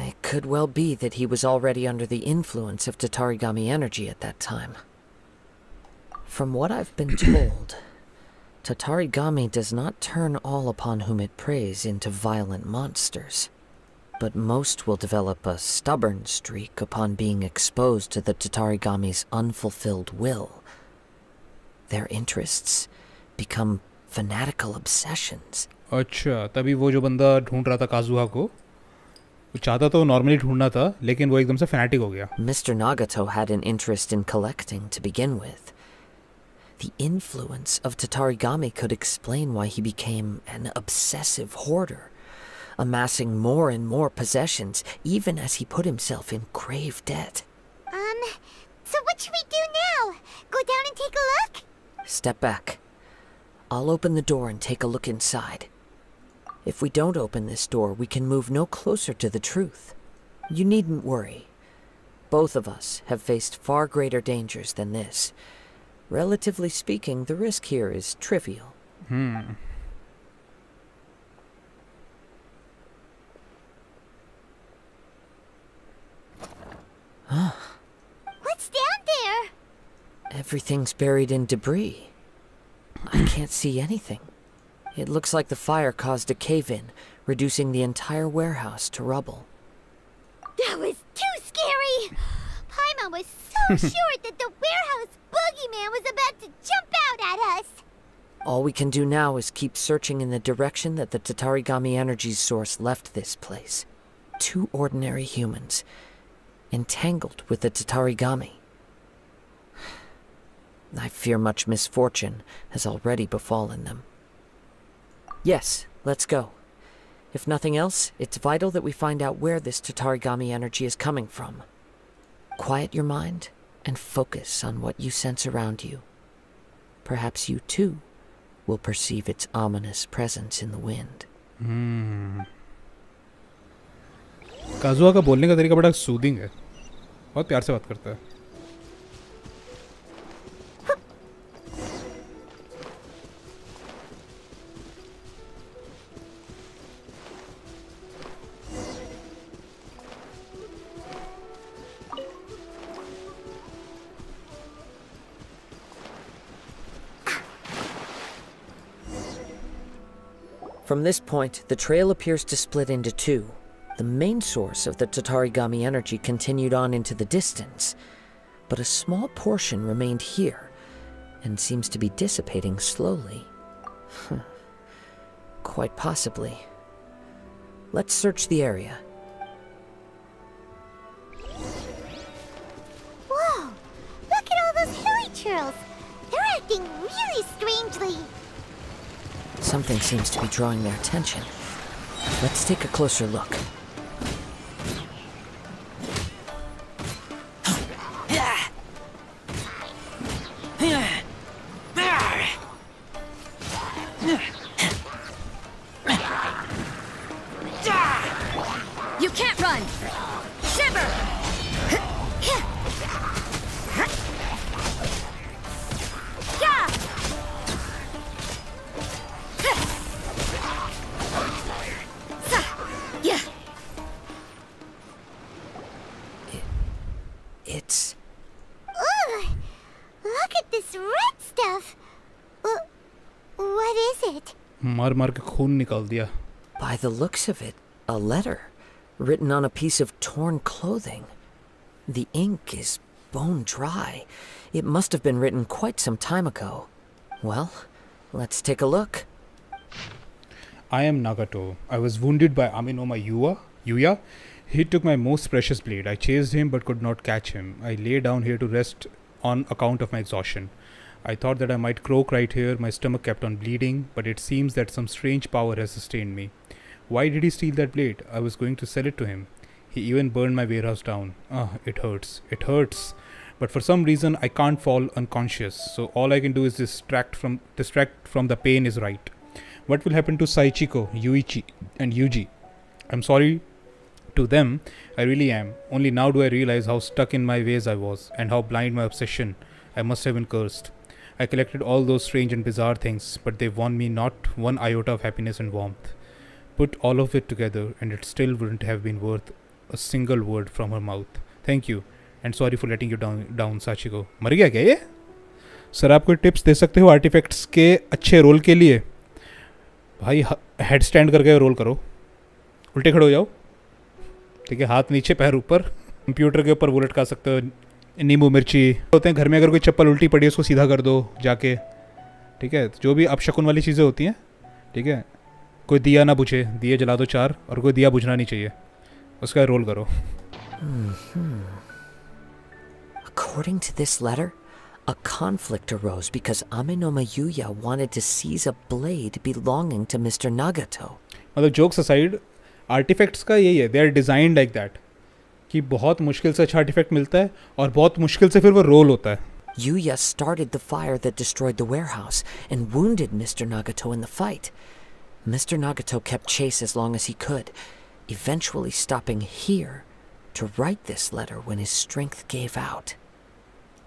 It could well be that he was already under the influence of Tatarigami energy at that time. From what I've been told, Tatarigami does not turn all upon whom it preys into violent monsters, but most will develop a stubborn streak upon being exposed to the Tatarigami's unfulfilled will. Their interests become fanatical obsessions. अच्छा तभी वो जो बंदा ढूंढ रहा था काजुहा को वो चाहता तो नॉर्मली ढूंढना था लेकिन वो एकदम से फैनेटिक हो गया. Mr. Nagato had an interest in collecting to begin with. The influence of Tatarigami could explain why he became an obsessive hoarder, amassing more and more possessions even as he put himself in grave debt. So what should we do now? Go down and take a look? Step back. I'll open the door and take a look inside. If we don't open this door, we can move no closer to the truth. You needn't worry. Both of us have faced far greater dangers than this. Relatively speaking, the risk here is trivial. What's down there? Everything's buried in debris. I can't see anything. It looks like the fire caused a cave-in, reducing the entire warehouse to rubble. That was too scary! Paimon was so sure that the warehouse boogeyman was about to jump out at us! All we can do now is keep searching in the direction that the Tatarigami energy source left this place. Two ordinary humans, entangled with the Tatarigami. I fear much misfortune has already befallen them. Yes, let's go. If nothing else, it's vital that we find out where this Tatarigami energy is coming from. Quiet your mind and focus on what you sense around you. Perhaps you too will perceive its ominous presence in the wind. काजुआ का बोलने का तरीका बड़ा soothing है. बहुत प्यार से बात करता है. From this point, the trail appears to split into two. The main source of the Tatarigami energy continued on into the distance, but a small portion remained here, and seems to be dissipating slowly. Quite possibly. Let's search the area. Whoa! Look at all those hilly churls! They're acting really strangely! Something seems to be drawing their attention. Let's take a closer look. You can't run! Shiver! it? मार मार के खून निकाल दिया. By the looks of it, a letter written on a piece of torn clothing. The ink is bone dry. It must have been written quite some time ago. Well, let's take a look. I am Nagato. I was wounded by Aminoma Yuya. He took my most precious blade. I chased him but could not catch him. I lay down here to rest on account of my exhaustion. I thought that I might croak right here. My stomach kept on bleeding, but it seems that some strange power has sustained me. Why did he steal that blade? I was going to sell it to him. He even burned my warehouse down. It hurts. It hurts. But for some reason, I can't fall unconscious. So all I can do is distract from the pain is right. What will happen to Saichiko, Yuichi, and Yuji? I'm sorry to them. I really am. Only now do I realize how stuck in my ways I was, and how blind my obsession. I must have been cursed. I collected all those strange and bizarre things, but they won me not one iota of happiness and warmth. Put all of it together, and it still wouldn't have been worth a single word from her mouth. Thank you, and sorry for letting you down, Sachiko. मर गया क्या ये? Sir आप कोई tips दे सकते हो artefacts के अच्छे रोल के लिए? भाई हेड स्टैंड करके रोल करो, उल्टे खड़े हो जाओ, ठीक है, हाथ नीचे पैर ऊपर, कंप्यूटर के ऊपर वो लटका सकते हो, नींबू मिर्ची होते हैं घर में, अगर कोई चप्पल उल्टी पड़ी है उसको सीधा कर दो जाके, ठीक है, जो भी अपशकुन वाली चीज़ें होती हैं, ठीक है, कोई दिया ना बुझे, दिए जला दो 4, और कोई दिया बुझना नहीं चाहिए, उसका रोल करो. According to this letter, a conflict arose because Aminoma Yuya wanted to seize a blade belonging to Mr. Nagato. मतलब जोक्स असाइड, आर्टिफैक्ट्स का यही है, they are designed like that कि बहुत मुश्किल से अच्छा आर्टिफैक्ट मिलता है और बहुत मुश्किल से फिर वो रोल होता है. Yuya started the fire that destroyed the warehouse and wounded Mr. Nagato in the fight. Mr. Nagato kept chase as long as he could, eventually stopping here to write this letter when his strength gave out.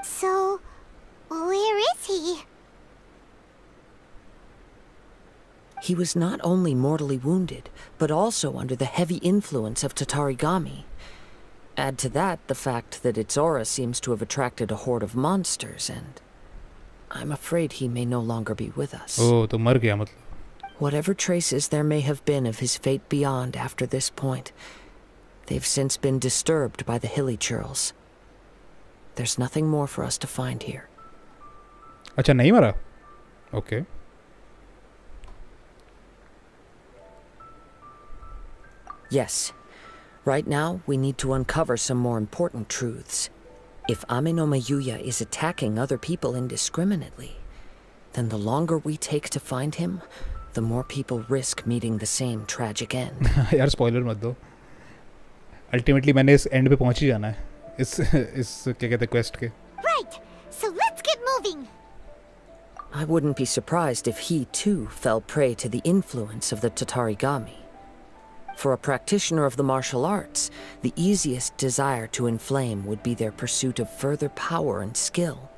So, where is he? He was not only mortally wounded, but also under the heavy influence of Tatarigami. Add to that the fact that its aura seems to have attracted a horde of monsters, and I'm afraid he may no longer be with us. Oh, तो मर गया मतलब. Whatever traces there may have been of his fate beyond after this point, they've since been disturbed by the hilly churls. There's nothing more for us to find here. अच्छा नहीं मरा? Okay. Yes. Right now, we need to uncover some more important truths. If Aminoma Yuya is attacking other people indiscriminately, then the longer we take to find him, the more people risk meeting the same tragic end. यार spoiler मत दो. Ultimately मैंने इस and पे पहुंच ही जाना है. इस क्या कहते हैं क्वेस्ट के. Right. So let's get moving. I wouldn't be surprised if he too fell prey to the influence of the Tatarigami. For a practitioner of the martial arts, the easiest desire to inflame would be their pursuit of further power and skill.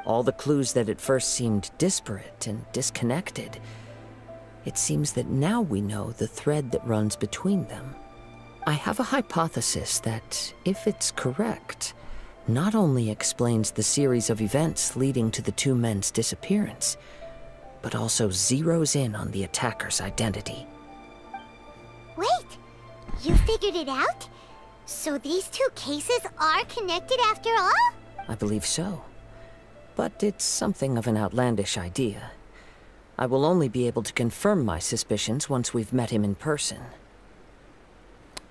All the clues that at first seemed disparate and disconnected, it seems that now we know the thread that runs between them. I have a hypothesis that, if it's correct, not only explains the series of events leading to the two men's disappearance, but also zeroes in on the attacker's identity. Wait, you figured it out? So these two cases are connected after all? I believe so. But it's something of an outlandish idea. I will only be able to confirm my suspicions once we've met him in person.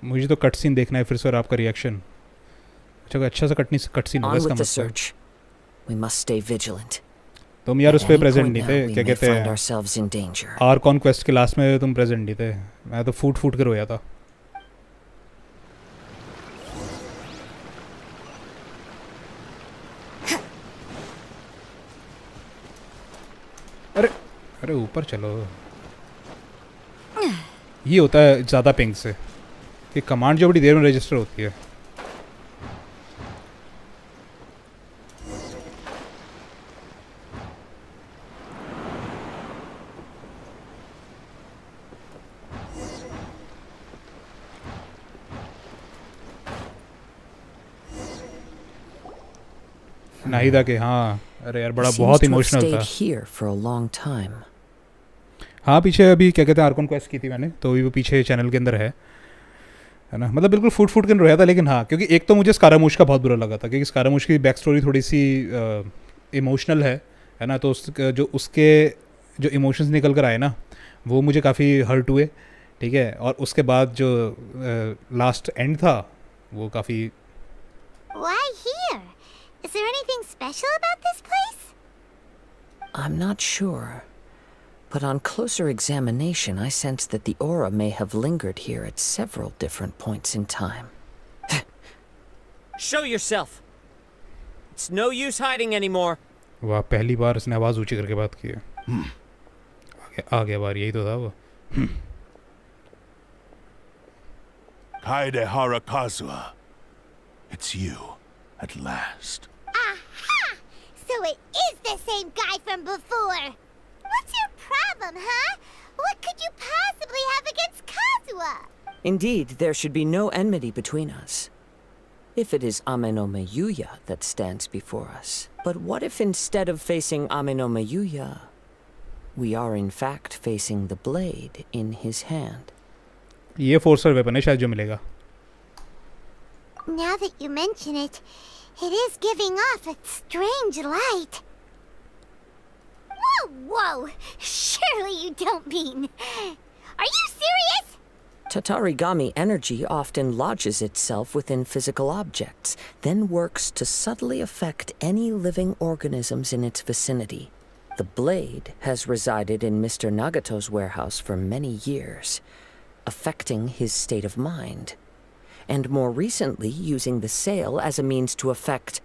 मुझे तो cut scene देखना है फिर से और आपका reaction. अच्छा सा कट सीन होगा इसका मतलब. search. We must stay vigilant. तुम यार उस पे प्रेजेंट नहीं थे, क्या कहते हैं, आर्कॉन क्वेस्ट के लास्ट में तुम प्रेजेंट नहीं थे. मैं तो फूट के रोया था. अरे ऊपर चलो. ये होता है ज़्यादा पिंग से कि कमांड जो बड़ी देर में रजिस्टर होती है. नाहिदा के हाँ, अरे यार बड़ा बहुत इमोशनल था. हाँ पीछे अभी क्या कहते हैं आर्कॉन क्वेस्ट की थी मैंने, तो अभी वो पीछे चैनल के अंदर है ना, मतलब बिल्कुल फूट के रोया था। लेकिन हाँ, क्योंकि एक तो मुझे स्कारामूश का बहुत बुरा लगा था, क्योंकि स्कारामूश की बैक स्टोरी थोड़ी सी इमोशनल है ना, तो उसके जो इमोशंस निकल कर आए ना, वो मुझे काफ़ी हर्ट हुए, ठीक है। और उसके बाद जो लास्ट एंड था वो काफ़ी। Why here? Is there anything special about this place? I'm not sure. But on closer examination, I sense that the aura may have lingered here at several different points in time. Show yourself! It's no use hiding anymore. वाह, पहली बार इसने आवाज़ ऊंची करके बात की है। आ गया बार, यही तो था वो। Kaedehara Kazuha. It's you, at last. Aha! So it is the same guy from before. What's your problem, huh? What could you possibly have against Kazuha? Indeed, there should be no enmity between us. If it is Ame-no-Meyuya that stands before us. But what if instead of facing Ame-no-Meyuya, we are in fact facing the blade in his hand? ये फोर्सर weapon है शायद जो मिलेगा। Now that you mention it, it is giving off a strange light. Whoa! Surely you don't mean... Are you serious? Tatarigami energy often lodges itself within physical objects, then works to subtly affect any living organisms in its vicinity. The blade has resided in Mr. Nagato's warehouse for many years, affecting his state of mind, and more recently using the sale as a means to affect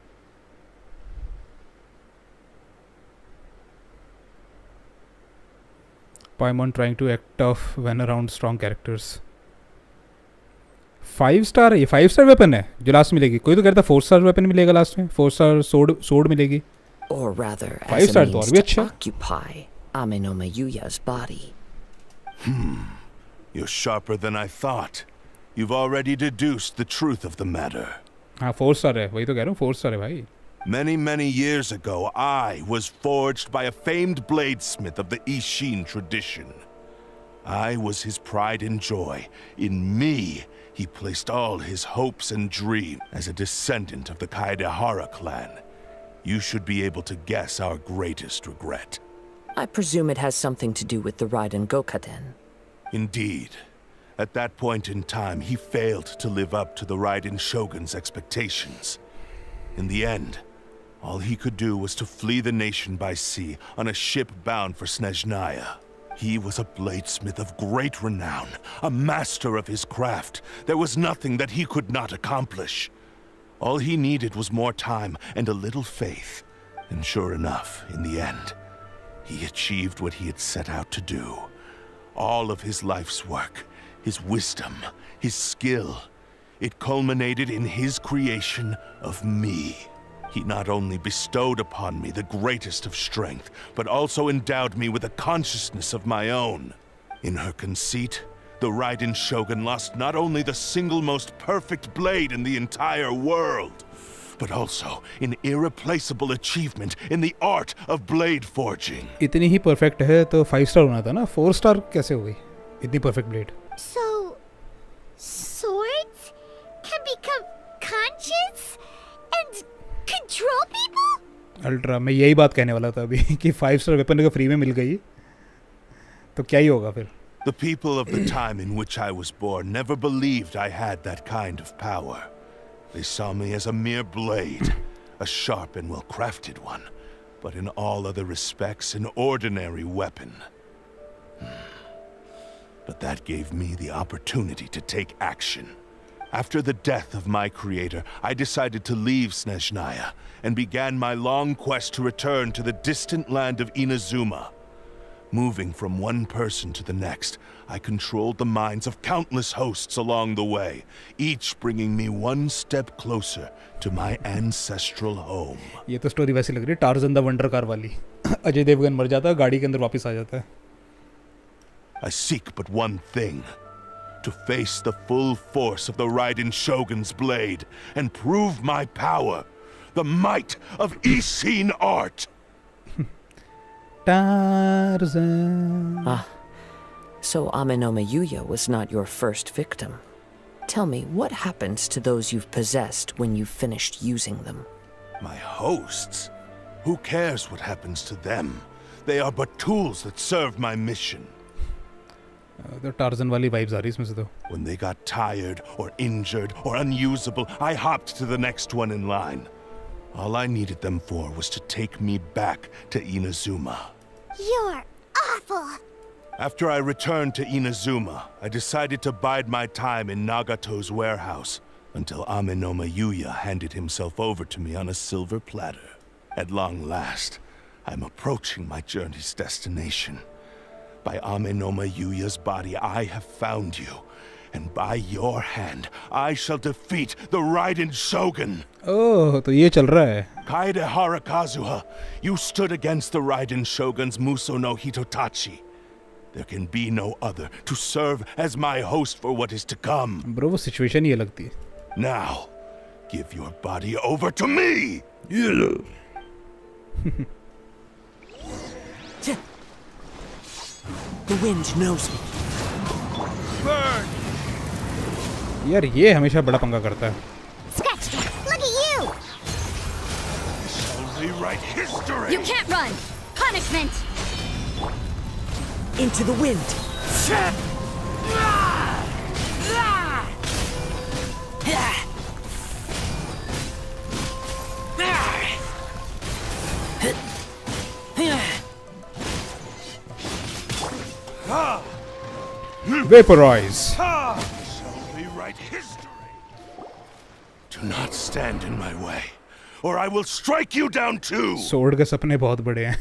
Paimon trying to act tough when around strong characters. 5 star है ये, 5 star weapon है जो last मिलेगी। कोई तो कहता 4 star weapon मिलेगा last में, 4 स्टार सोर्ड मिलेगी। or rather 5 as a star तो means और भी to अच्छा। occupy Ame-no-Meyuya's body. You're sharper than I thought. You've already deduced the truth of the matter. हाँ 4 स्टार है, वही तो कह रहा हूँ 4 स्टार है भाई। Many years ago, I was forged by a famed bladesmith of the Ishin tradition. I was his pride and joy. In me, he placed all his hopes and dreams. As a descendant of the Kaedehara clan, you should be able to guess our greatest regret. I presume it has something to do with the Raiden Gokaden. Indeed. At that point in time, he failed to live up to the Raiden Shogun's expectations. In the end, all he could do was to flee the nation by sea on a ship bound for Snezhnaya. He was a bladesmith of great renown, a master of his craft. There was nothing that he could not accomplish. All he needed was more time and a little faith. And sure enough, in the end, he achieved what he had set out to do. All of his life's work, his wisdom, his skill, it culminated in his creation of me. He not only bestowed upon me the greatest of strength, but also endowed me with a consciousness of my own. In her conceit, the Raiden Shogun lost not only the single most perfect blade in the entire world, but also an irreplaceable achievement in the art of blade forging. इतनी ही perfect है तो 5 star होना था ना, 4 star कैसे हो गई इतनी perfect blade? So, swords can become conscious and control people? Ultra, मैं यही बात कहने वाला था अभी कि 5 स्टार वेपन अगर फ्री में मिल गई तो क्या ही होगा फिर। The people of the time in which I was born never believed I had that kind of power. They saw me as a mere blade, a sharp and well-crafted one, but in all other respects an ordinary weapon. But that gave me the opportunity to take action. After the death of my creator, I decided to leave Snezhnaya and began my long quest to return to the distant land of Inazuma. Moving from one person to the next, I controlled the minds of countless hosts along the way, each bringing me one step closer to my ancestral home. ये तो story वैसी लग रही है Tarzan the wonder car वाली। अजय देवगन मर जाता है, गाड़ी के अंदर वापस आ जाता है। I seek but one thing. To face the full force of the Raiden Shogun's blade and prove my power, the might of Ishin art. Tarzan. So Amenoma Yuya was not your first victim. Tell me, what happens to those you've possessed when you've finished using them? My hosts? Who cares what happens to them? They are but tools that serve my mission. The Tarzan wali vibes are इसमें से तो. When they got tired or injured or unusable, I hopped to the next one in line. All I needed them for was to take me back to Inazuma. You're awful. After I returned to Inazuma, I decided to bide my time in Nagato's warehouse until Amenoma Yuya handed himself over to me on a silver platter. At long last, I'm approaching my journey's destination. By Amenoma Yuya's body, I have found you. And by your hand, I shall defeat the Raiden Shogun. Oh, तो ये चल रहा है. Kaedehara Kazuha, you stood against the Raiden Shogun's Muso no Hitotachi. There can be no other to serve as my host for what is to come. Bro, वो situation ही अलग थी. Now, give your body over to me. The wind knows me. Burn! यार ये हमेशा बड़ा पंगा करता है. Scratch that. Look at you. Shall rewrite history. You can't run! Punishment! Into the wind. Vaporize. Shall rewrite history. Do not stand in my way, or I will strike you down too. Sword के सपने बहुत बड़े हैं.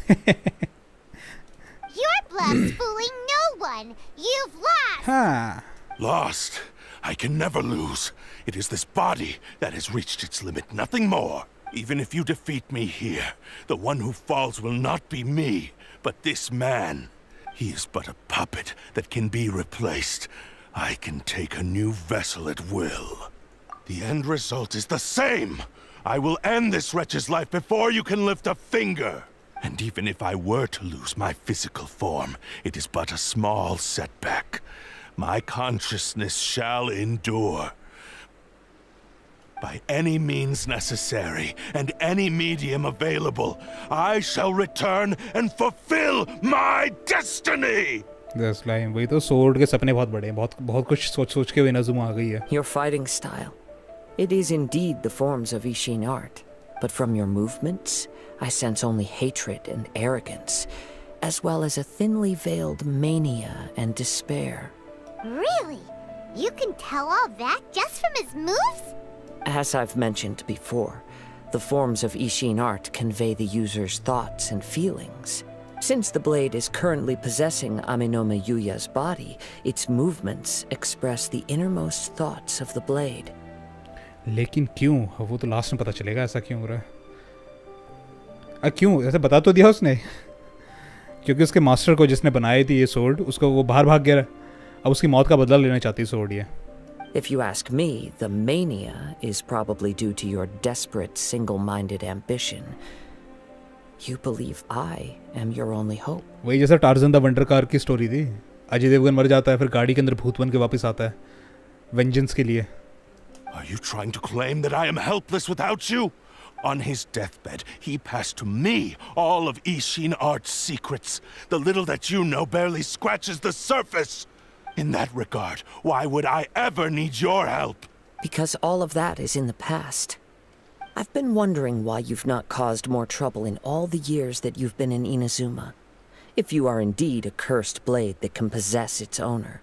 Your bluff's fooling no one. You've lost. हाँ. Lost? I can never lose. It is this body that has reached its limit, nothing more. Even if you defeat me here, the one who falls will not be me, but this man. He is but a puppet that can be replaced. I can take a new vessel at will. The end result is the same. I will end this wretch's life before you can lift a finger. And even if I were to lose my physical form, it is but a small setback. My consciousness shall endure. By any means necessary, and any medium available, I shall return and fulfill my destiny! That's like, वही तो sword के सपने बहुत बड़े हैं. बहुत कुछ सोच के Inazuma आ गई है. Your fighting style. It is indeed the forms of Ishin art. But from your movements, I sense only hatred and arrogance, as well as a thinly veiled mania and despair. Really? You can tell all that just from his moves? As I've mentioned before, the forms of Ishin art convey the user's thoughts and feelings. Since the blade is currently possessing Amenoma Yuya's body, its movements express the innermost thoughts of the blade. लेकिन क्यों? वो तो last में पता चलेगा ऐसा क्यों हो रहा है. क्यों? ऐसा बता तो दिया उसने. क्योंकि उसके मास्टर को जिसने बनाई थी ये sword, उसको वो बाहर भाग गया. अब उसकी मौत का बदला लेना चाहती है sword ये. If you ask me, the mania is probably due to your desperate, single-minded ambition. You believe I am your only hope. वही जैसा टार्जन द वंडर कार की स्टोरी थी. अजय देवगन मर जाता है, फिर गाड़ी के अंदर भूत बन के वापस आता है वेंजेंस के लिए. Are you trying to claim that I am helpless without you? On his deathbed, he passed to me all of Ishin art's secrets. The little that you know barely scratches the surface. In that regard, why would I ever need your help? Because all of that is in the past. I've been wondering why you've not caused more trouble in all the years that you've been in Inazuma. If you are indeed a cursed blade that can possess its owner.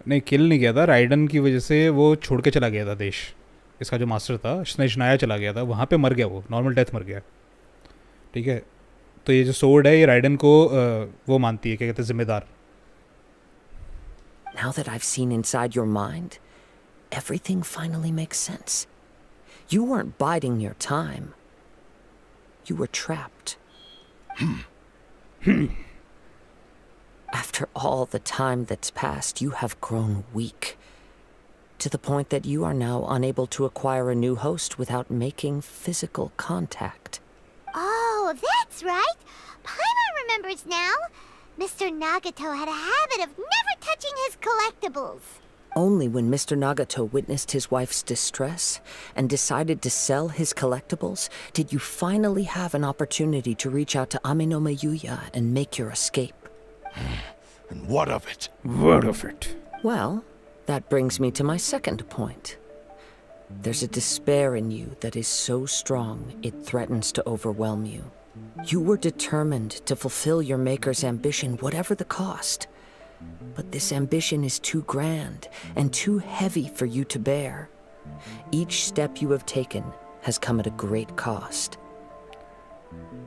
नहीं, किल नहीं किया था. Ridden की वजह से वो छोड़ के चला गया था देश. इसका जो मास्टर था स्नेशनाया चला गया था. वहाँ पे मर गया वो. नॉर्मल डेथ मर गया. ठीक है. तो ये जो सोर्ड है ये राइडन को वो मानती है, क्या कहते हैं, जिम्मेदार. Now that I've seen inside your mind, everything finally makes sense. You weren't biding your time. You were trapped. After all the time that's passed, you have grown weak. To the point that you are now unable to acquire a new host without making physical contact. Oh, that's right. Paimon remembers now. Mr. Nagato had a habit of never touching his collectibles. Only when Mr. Nagato witnessed his wife's distress and decided to sell his collectibles did you finally have an opportunity to reach out to Amenoma Yuya and make your escape. And what of it? What of it? Well, that brings me to my second point. There's a despair in you that is so strong it threatens to overwhelm you. You were determined to fulfill your maker's ambition, whatever the cost. But this ambition is too grand and too heavy for you to bear. Each step you have taken has come at a great cost.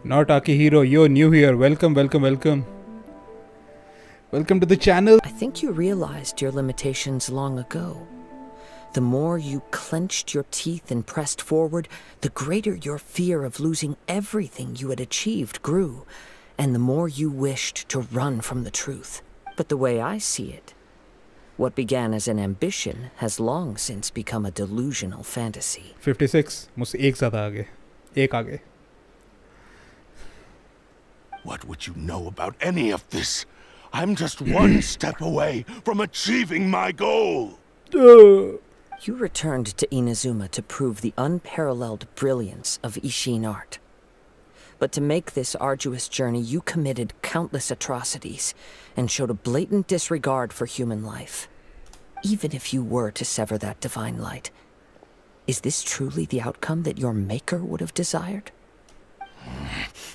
Not Akihiro, you're new here. Welcome, welcome, welcome. Welcome to the channel. I think you realized your limitations long ago. The more you clenched your teeth and pressed forward, the greater your fear of losing everything you had achieved grew, and the more you wished to run from the truth. But the way I see it, what began as an ambition has long since become a delusional fantasy. 56 मुझसे एक ज़्यादा आगे, एक आगे. What would you know about any of this? I'm just one step away from achieving my goal. You returned to Inazuma to prove the unparalleled brilliance of Ishin art. But to make this arduous journey, you committed countless atrocities and showed a blatant disregard for human life. Even if you were to sever that divine light, is this truly the outcome that your maker would have desired?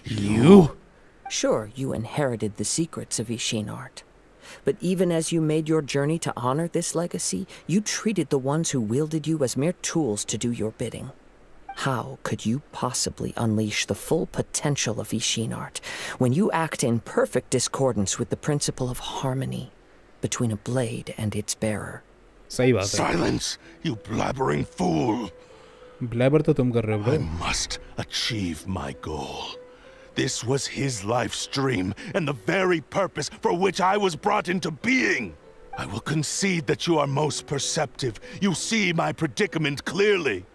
You? Sure, you inherited the secrets of Ishin art. But even as you made your journey to honor this legacy, you treated the ones who wielded you as mere tools to do your bidding. How could you possibly unleash the full potential of Ishin art when you act in perfect discordance with the principle of harmony between a blade and its bearer? Silence, you blabbering fool! Blabber to tum kar rahe ho, bro. I must achieve my goal. This was his life's dream, and the very purpose for which I was brought into being. I will concede that you are most perceptive. You see my predicament clearly.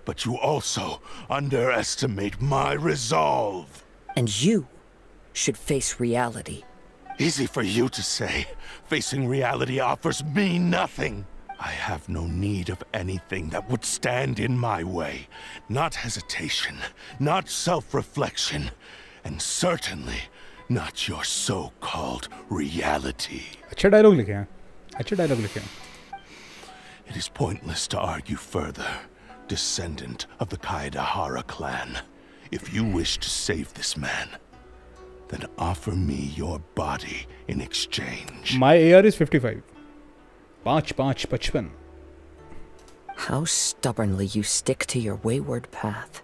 But you also underestimate my resolve. And you should face reality. Easy for you to say. Facing reality offers me nothing. I have no need of anything that would stand in my way. Not hesitation, not self-reflection, and certainly not your so-called reality. अच्छा dialogue लिखे हैं. अच्छा dialogue लिखे हैं. It is pointless to argue further, descendant of the Kaedehara clan. If you wish to save this man, then offer me your body in exchange. My AR is 55. 55. How stubbornly you stick to your wayward path.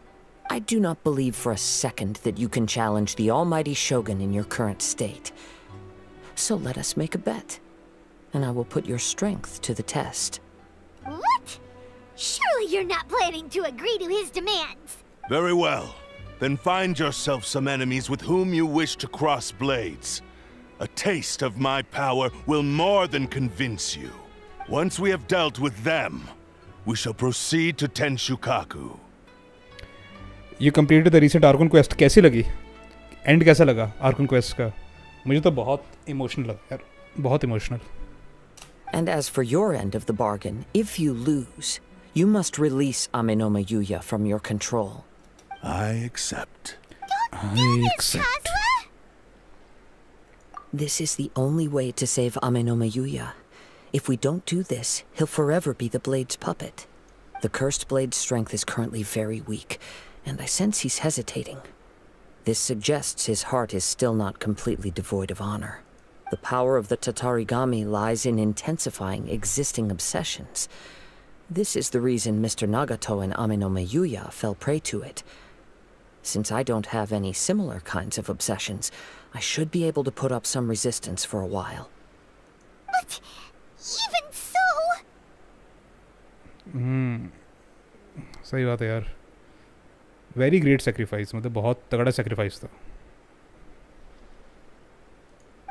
I do not believe for a second that you can challenge the almighty Shogun in your current state. So let us make a bet, and I will put your strength to the test. What? Surely you're not planning to agree to his demands. Very well. Then find yourself some enemies with whom you wish to cross blades. A taste of my power will more than convince you. Once we have dealt with them, we shall proceed to Tenshukaku. You completed the recent Arkhon quest. कैसी लगी? End कैसा लगा Arkhon quest का? मुझे तो बहुत emotional लगा यार. बहुत emotional. And as for your end of the bargain, if you lose, you must release Amenoma Yuya from your control. I accept. I accept. This is the only way to save Amenoma Yuya. If we don't do this, he'll forever be the Blade's puppet. The Cursed Blade's strength is currently very weak, and I sense he's hesitating. This suggests his heart is still not completely devoid of honor. The power of the Tatarigami lies in intensifying existing obsessions. This is the reason Mr. Nagato and Amenoma Yuya fell prey to it. Since I don't have any similar kinds of obsessions, I should be able to put up some resistance for a while. But even so... सही बात है यार. Very great sacrifice. मतलब बहुत तगड़ा sacrifice था.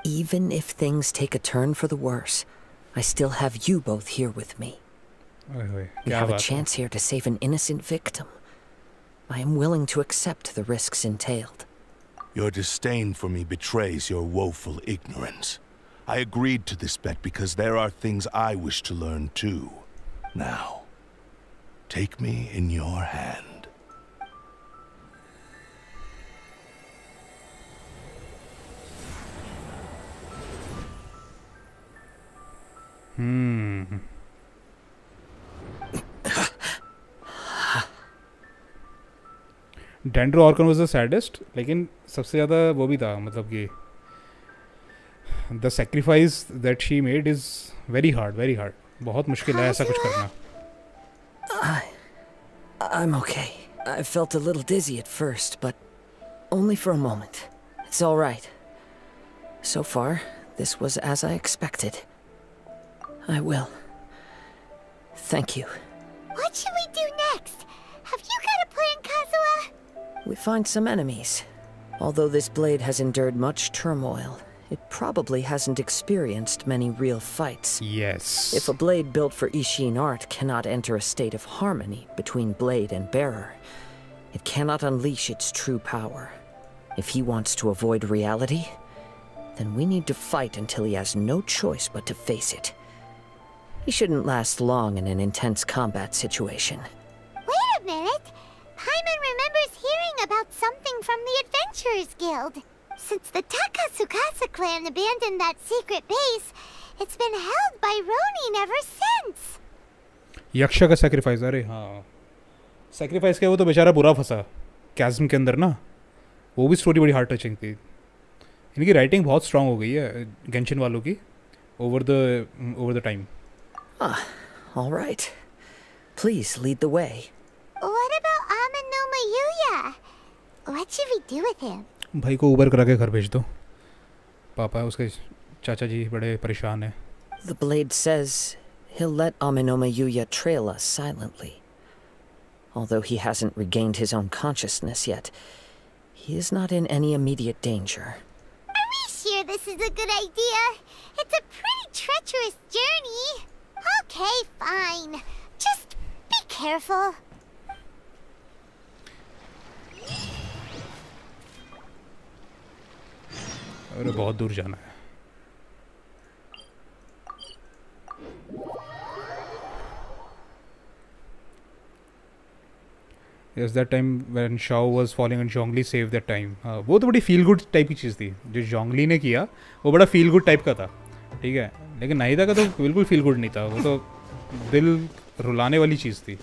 Even if things take a turn for the worse, I still have you both here with me. We have a chance here to save an innocent victim. I am willing to accept the risks entailed. Your disdain for me betrays your woeful ignorance. I agreed to this bet because there are things I wish to learn too. Now, take me in your hand. Dendro archon was the saddest, लेकिन सबसे ज़्यादा वो भी था, मतलब कि the sacrifice that she made is very hard. बहुत मुश्किल है ऐसा कुछ करना. I'm okay. I felt a little dizzy at first, but only for a moment. It's all right. So far, this was as I expected. I will. Thank you. What should we do next? Have you got a plan, Kazuha? We find some enemies. Although this blade has endured much turmoil, it probably hasn't experienced many real fights. Yes. If a blade built for Ishin art cannot enter a state of harmony between blade and bearer, it cannot unleash its true power. If he wants to avoid reality, then we need to fight until he has no choice but to face it. He shouldn't last long in an intense combat situation. Wait a minute! Paimon remembers hearing about something from the Adventurers Guild. Since the Takasukasa clan abandoned that secret base, it's been held by Ronin ever since. यक्षा का sacrifice, अरे हाँ, sacrifice किया वो तो बेचारा बुरा फंसा कैज़म के अंदर ना. वो भी स्टोरी बड़ी हार्ट टचिंग थी. इनकी राइटिंग बहुत स्ट्रांग हो गई है गेंशिन वालों की over the time. All right. Please lead the way. What about Amanoma Yuya? What should we do with him? भाई को उबर करा के घर भेज दो. पापा उसके चाचा जी बड़े परेशान हैं. The blade says he'll let Amanoma Yuya trail us silently. Although he hasn't regained his own consciousness yet, he is not in any immediate danger. Are we sure this is a good idea? It's a pretty treacherous journey. Okay, fine. Just be careful. अरे बहुत दूर जाना है. Yes, that time when Shao was falling and Zhongli saved that time. वो तो बड़ी feel good type की चीज़ थी जो Zhongli ने किया. वो बड़ा फील गुड टाइप का था, ठीक है. लेकिन नाहिदा का तो बिल्कुल फील गुड नहीं था. वो तो दिल रुलाने वाली चीज़ थी.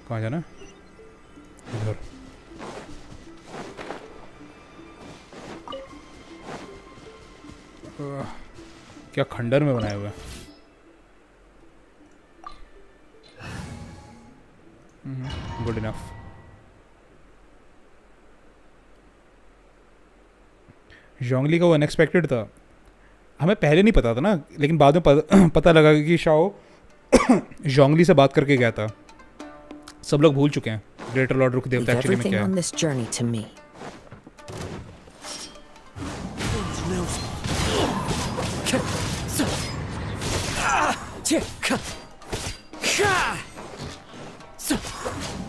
कहाँ जाना? इधर. क्या खंडर में बनाए हुए हैं. Good enough. जोंगली का वो अनएक्सपेक्टेड था. हमें पहले नहीं पता था ना, लेकिन बाद में पता लगा कि शाओ जोंगली से बात करके गया था. सब लोग भूल चुके हैं ग्रेटर लॉर्ड रुक देवता एक्चुअली में क्या है.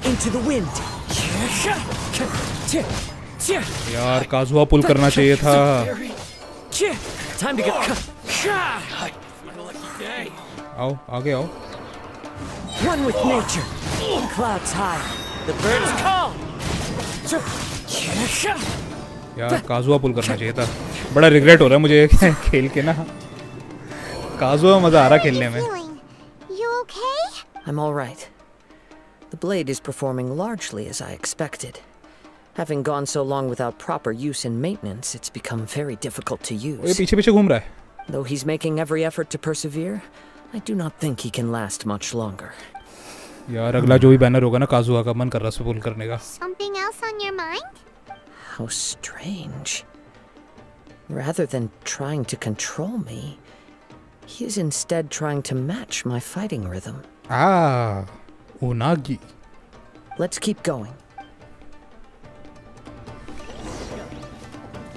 Into the wind. यार काजुआ पुल करना चाहिए था. Time to go. आओ आगे आओ. One with nature. Clouds high. The birds call. यार काजुआ पुल करना चाहिए था. बड़ा रिग्रेट हो रहा है मुझे खेल के ना. काजुआ मजा आ रहा खेलने में. You okay? I'm all right. The blade is performing largely as I expected. Having gone so long without proper use and maintenance, it's become very difficult to use. ये पीछे पीछे घूम रहा है. Though he's making every effort to persevere, I do not think he can last much longer. यार अगला जो भी बैनर होगा ना काजुआ का, मन कर रहा है पुल करने का. Something else on your mind? How strange. Rather than trying to control me, He is instead trying to match my fighting rhythm. Ah, unagi. Let's keep going.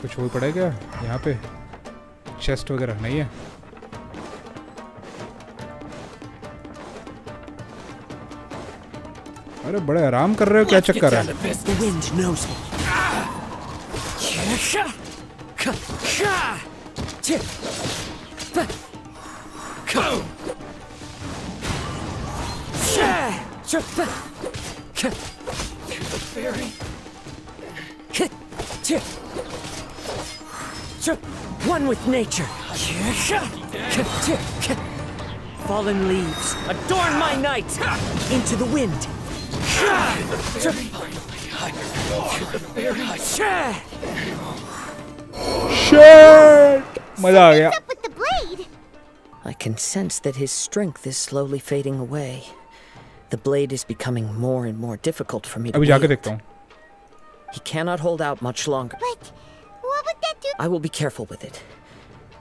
कुछ हो पड़ेगा यहाँ पे? चेस्ट वगैरह नहीं है? अरे बड़े आराम कर रहे हो, क्या चक्कर है? The wind knows me. One with nature. Fallen leaves, adorn my night. Into the wind. Shit! मजा आ गया. What's up with the blade? I can sense that his strength is slowly fading away. The blade is becoming more and more difficult for me to अभी जाके wield. देखता हूँ. He cannot hold out much longer. But what would that do? I will be careful with it.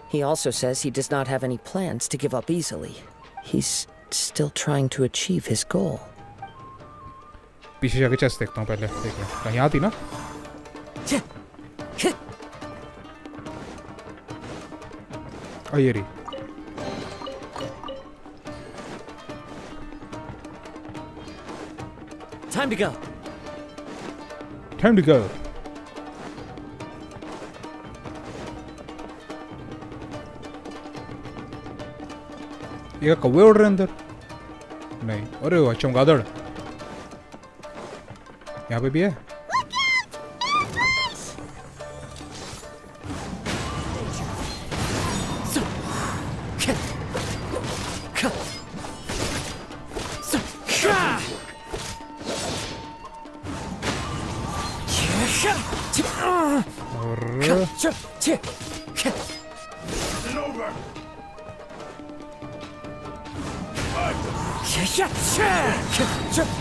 He also says he does not have any plans to give up easily. He's still trying to achieve his goal. पीछे जाके chest देखता हूँ पहले. देखो कहीं आती ना? ये रही. Time to go. Time to go. ये कौवे उड़ रहे हैं अंदर? नहीं. अरे वाह, चमगादड़. यहाँ पे भी है.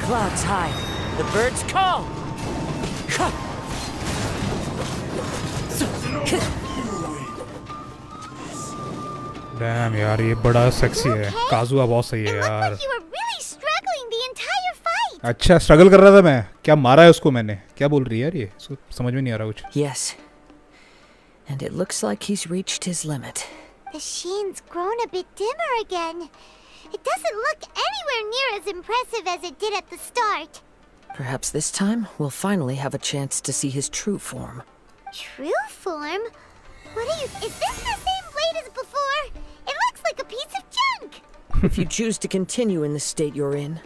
Clouds high. The birds call. Damn यार, ये बड़ा सेक्सी है. काजुआ बहुत सही है यार. You were really struggling the entire fight. अच्छा, स्ट्रगल कर रहा था मैं. क्या मारा है उसको मैंने? क्या बोल रही है यार ये? इसको समझ में नहीं आ रहा कुछ. Yes. And it looks like he's reached his limit. The sheen's grown a bit dimmer again. It doesn't look anywhere near as impressive as it did at the start. Perhaps this time we'll finally have a chance to see his true form. True form? What are you... Is this the same blade as before? It looks like a piece of junk. If you choose to continue in the state you're in,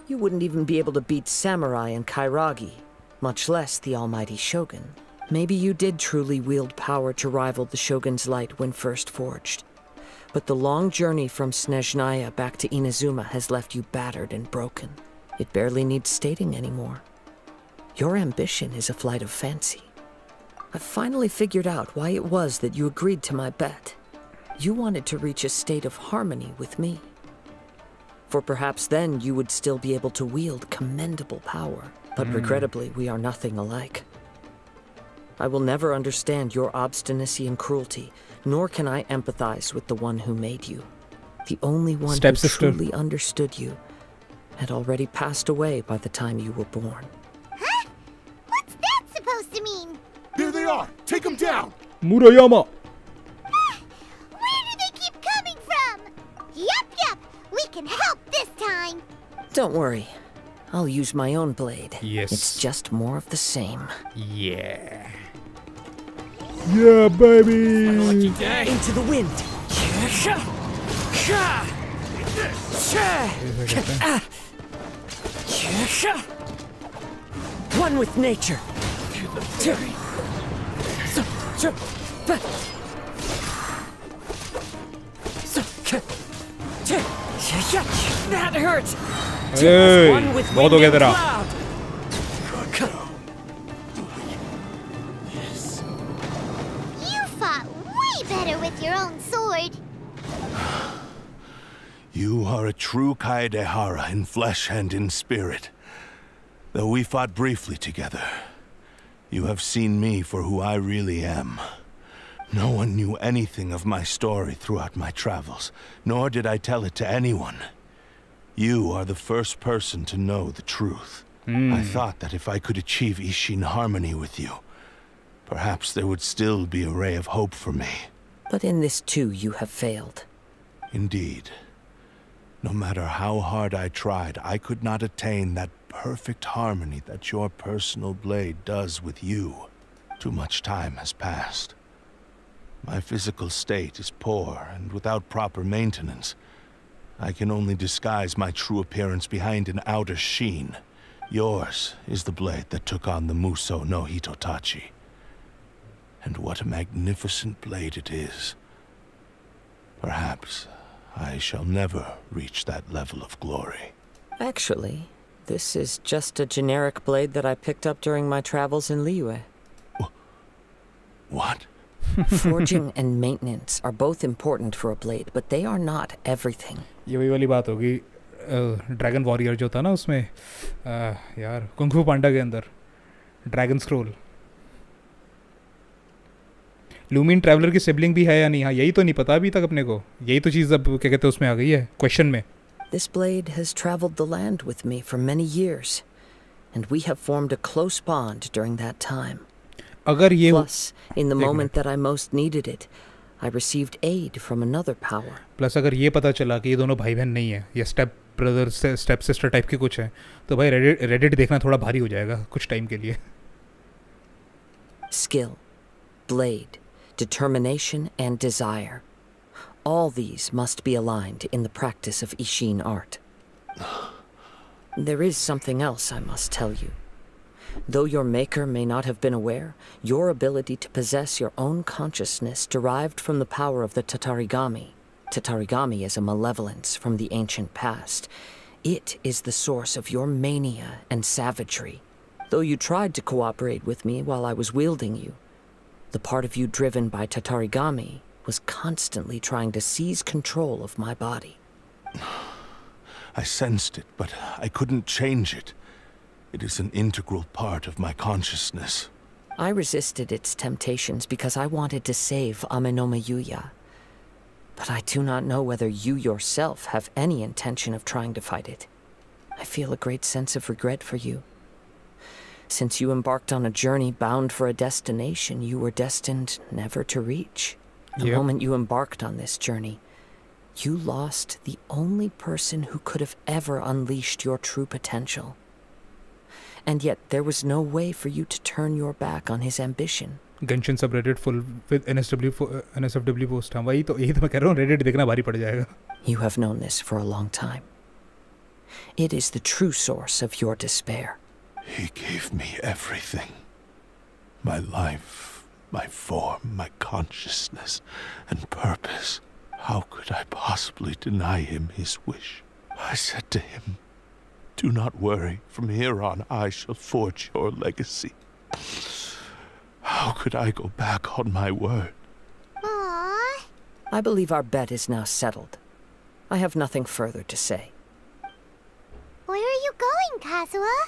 you wouldn't even be able to beat Samurai and Kairagi, much less the almighty Shogun. Maybe you did truly wield power to rival the Shogun's light when first forged. But the long journey from Snezhnaya back to Inazuma has left you battered and broken. It barely needs stating anymore. Your ambition is a flight of fancy. I've finally figured out why it was that you agreed to my bet. You wanted to reach a state of harmony with me. For perhaps then you would still be able to wield commendable power. But regrettably, we are nothing alike. I will never understand your obstinacy and cruelty, nor can I empathize with the one who made you. The only one who truly understood you had already passed away by the time you were born. Huh? What's that supposed to mean? There they are! Take them down! Murayama! Where do they keep coming from? Yup, we can help this time. Don't worry. I'll use my own blade. Yes. It's just more of the same. Yeah. Yeah, baby! Into the wind! One with nature! That hurt! Hey, बहुत हो गया तेरा. You fought way better with your own sword. You are a true Kaedehara in flesh and in spirit. Though we fought briefly together, you have seen me for who I really am. No one knew anything of my story throughout my travels, nor did I tell it to anyone. You are the first person to know the truth. I thought that if I could achieve Ishin harmony with you, perhaps there would still be a ray of hope for me. But in this too, you have failed. Indeed. No matter how hard I tried, I could not attain that perfect harmony that your personal blade does with you. Too much time has passed. My physical state is poor, and without proper maintenance, I can only disguise my true appearance behind an outer sheen. Yours is the blade that took on the Muso no Hitotachi. And what a magnificent blade it is. Perhaps I shall never reach that level of glory. Actually, this is just a generic blade that I picked up during my travels in Liyue. What? Forging and maintenance are both important for a blade, but they are not everything. ये वही वाली बात होगी dragon warrior जो था ना उसमें यार कुंग फू पांडा के अंदर ड्रैगन स्क्रोल लूमिन ट्रैवलर की सिबलिंग भी है या नहीं हाँ यही तो नहीं पता अभी तक अपने को यही तो चीज़ अब क्या कहते हैं उसमें आ गई है क्वेश्चन में This blade has traveled the land with me for many years, and we have formed a close bond during that time. अगर ये Plus, in the moment that I most needed it, I received aid from another power. Plus अगर ये पता चला कि ये दोनों भाई बहन नहीं है या step brother step sister type के कुछ है तो भाई रेडिट देखना थोड़ा भारी हो जाएगा कुछ टाइम के लिए Skill, blade, determination, and desire. All these must be aligned in the practice of Ishin art. There is something else I must tell you. Though your maker may not have been aware, your ability to possess your own consciousness derived from the power of the Tatarigami. Tatarigami is a malevolence from the ancient past. It is the source of your mania and savagery. Though you tried to cooperate with me while I was wielding you, the part of you driven by Tatarigami was constantly trying to seize control of my body. I sensed it, but I couldn't change it. It is an integral part of my consciousness. I resisted its temptations because I wanted to save Amenoma Yuya. But I do not know whether you yourself have any intention of trying to fight it. I feel a great sense of regret for you. Since you embarked on a journey bound for a destination you were destined never to reach. The moment you embarked on this journey, you lost the only person who could have ever unleashed your true potential. And yet there was no way for you to turn your back on his ambition. Genshin subreddit full with NSFW post हाँ वही तो मैं कह रहा हूँ Reddit देखना भारी पड़ जाएगा. You have known this for a long time. It is the true source of your despair. He gave me everything. My life, my form, my consciousness, and purpose. How could I possibly deny him his wish? I said to him, "Do not worry. From here on, I shall forge your legacy." How could I go back on my word? Aww. I believe our bet is now settled. I have nothing further to say. Where are you going, Kazuha?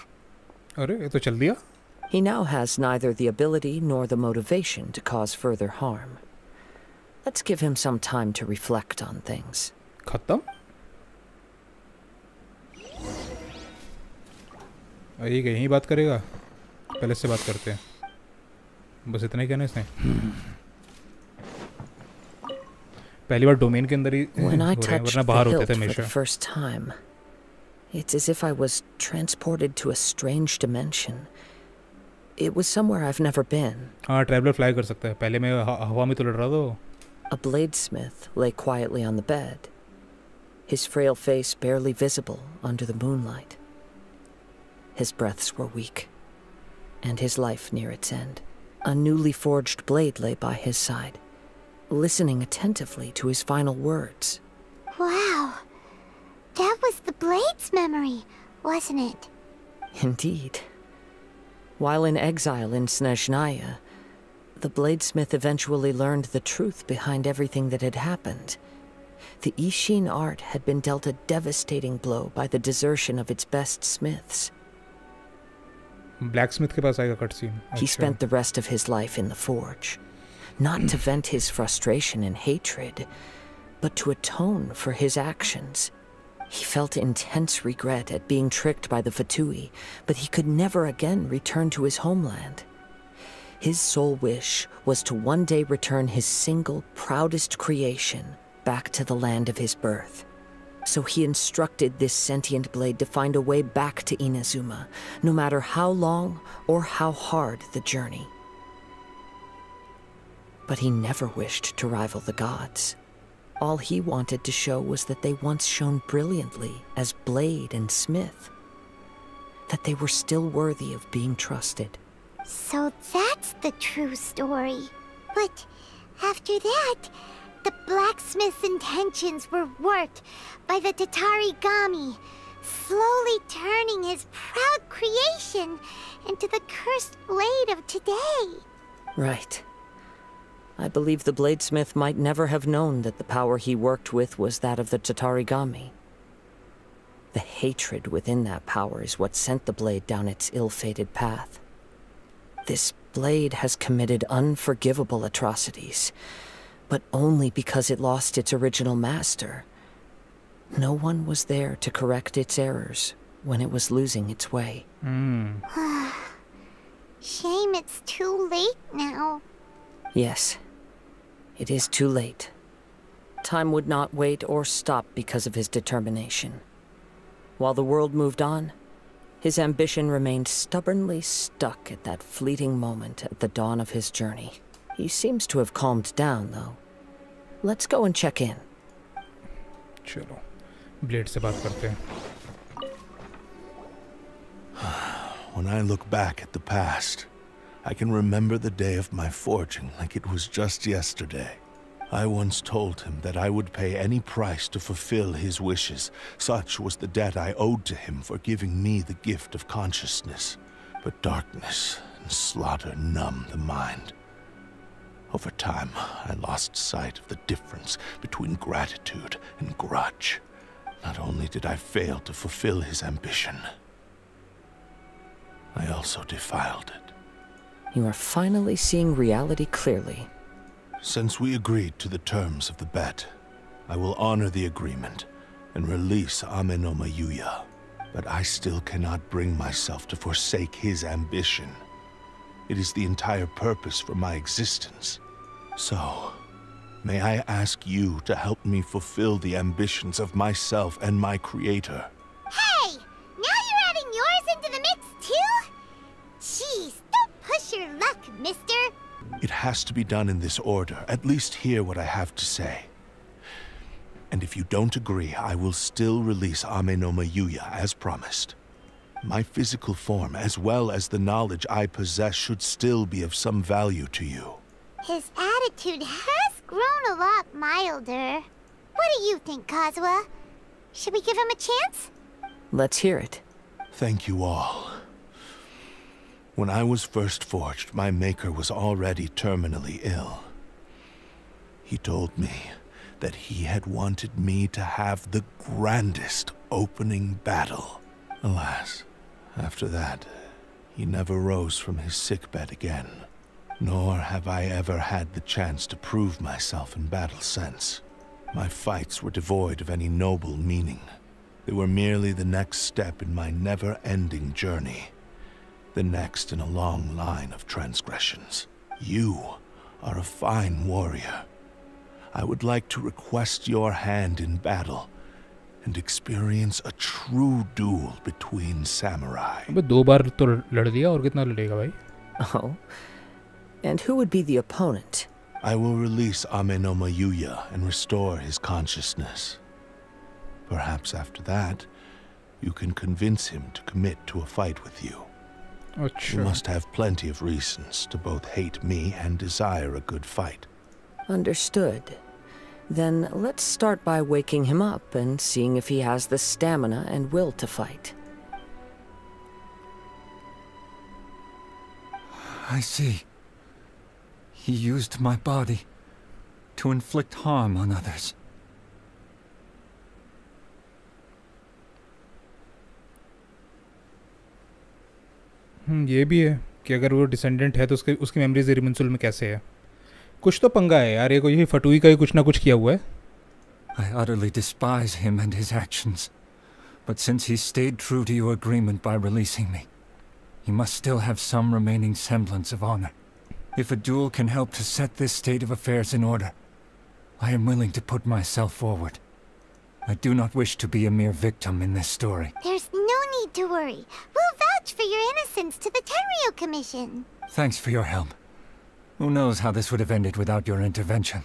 अरे ये तो चल दिया. He now has neither the ability nor the motivation to cause further harm. Let's give him some time to reflect on things. खत्म? ये यहीं बात करेगा? पहले से बात करते हैं. बस इतना ही कहना इसने. पहली बार डोमेन के अंदर ही When I touched the बाहर होते hilt थे for the हमेशा. first time, it's as if I was transported to a strange dimension. It was somewhere I've never been. हाँ ट्रैवलर फ्लाई कर सकता है. पहले मैं हवा में तो लड़ रहा था. A bladesmith lay quietly on the bed, his frail face barely visible under the moonlight. His breaths were weak, and his life near its end. A newly forged blade lay by his side, listening attentively to his final words. Wow. That was the blade's memory, wasn't it? Indeed. While in exile in Snezhnaya, the bladesmith eventually learned the truth behind everything that had happened. The Ishin art had been dealt a devastating blow by the desertion of its best smiths. Blacksmith के पास आएगा cut scene. He spent the rest of his life in the forge, not to vent his frustration and hatred, but to atone for his actions. He felt intense regret at being tricked by the Fatui, but he could never again return to his homeland. His sole wish was to one day return his single, proudest creation back to the land of his birth. So he instructed this sentient blade to find a way back to Inazuma, no matter how long or how hard the journey. But he never wished to rival the gods. All he wanted to show was that they once shone brilliantly as blade and smith, that they were still worthy of being trusted. So that's the true story. But after that, the blacksmith's intentions were warped by the Tatarigami, slowly turning his proud creation into the cursed blade of today. Right. I believe the bladesmith might never have known that the power he worked with was that of the Tatarigami. The hatred within that power is what sent the blade down its ill-fated path. This blade has committed unforgivable atrocities, but only because it lost its original master. No one was there to correct its errors when it was losing its way. Shame it's too late now. Yes, it is too late. Time would not wait or stop because of his determination. While the world moved on, his ambition remained stubbornly stuck at that fleeting moment at the dawn of his journey. He seems to have calmed down, though. Let's go and check in. चलो, blade से बात करते हैं. When I look back at the past, I can remember the day of my forging like it was just yesterday. I once told him that I would pay any price to fulfill his wishes. Such was the debt I owed to him for giving me the gift of consciousness. But darkness and slaughter numbed the mind. Over time, I lost sight of the difference between gratitude and grudge. Not only did I fail to fulfill his ambition, I also defiled it. You are finally seeing reality clearly. Since we agreed to the terms of the bet, I will honor the agreement and release Ame no Mayuya. But I still cannot bring myself to forsake his ambition. It is the entire purpose for my existence. So, may I ask you to help me fulfill the ambitions of myself and my creator? Hey! Now you're adding yours into the mix too? Jeez, don't push your luck, mister. It has to be done in this order. At least hear what I have to say. And if you don't agree, I will still release Ame no Mayuya as promised. My physical form, as well as the knowledge I possess, should still be of some value to you. His attitude has grown a lot milder. What do you think, Kazuha? Should we give him a chance? Let's hear it. Thank you all. When I was first forged, my maker was already terminally ill. He told me that he had wanted me to have the grandest opening battle. Alas, after that, he never rose from his sickbed again. Nor have I ever had the chance to prove myself in battle since. My fights were devoid of any noble meaning. They were merely the next step in my never-ending journey. The next in a long line of transgressions. You are a fine warrior. I would like to request your hand in battle and experience a true duel between samurai. अबे 2 बार तो लड़ लिया और कितना लड़ेगा भाई? Oh, and who would be the opponent? I will release Ame no Mayuya and restore his consciousness. Perhaps after that, you can convince him to commit to a fight with you. अच्छा. You must have plenty of reasons to both hate me and desire a good fight. Understood. Then let's start by waking him up and seeing if he has the stamina and will to fight. I see. He used my body to inflict harm on others. ये भी है कि अगर वो descendant है तो उसकी memories रिमंसुल में कैसे है. कुछ तो पंगा है यार, ये कोई फटुई का ही कुछ ना कुछ किया हुआ है. I utterly despise him and his actions. But since he stayed true to your agreement by releasing me, he must still have some remaining semblance of honor. If a duel can help to set this state of affairs in order, I am willing to put myself forward. I do not wish to be a mere victim in this story. There's no need to worry. We'll vouch for your innocence to the Tenryo Commission. Thanks for your help. Who knows how this would have ended without your intervention.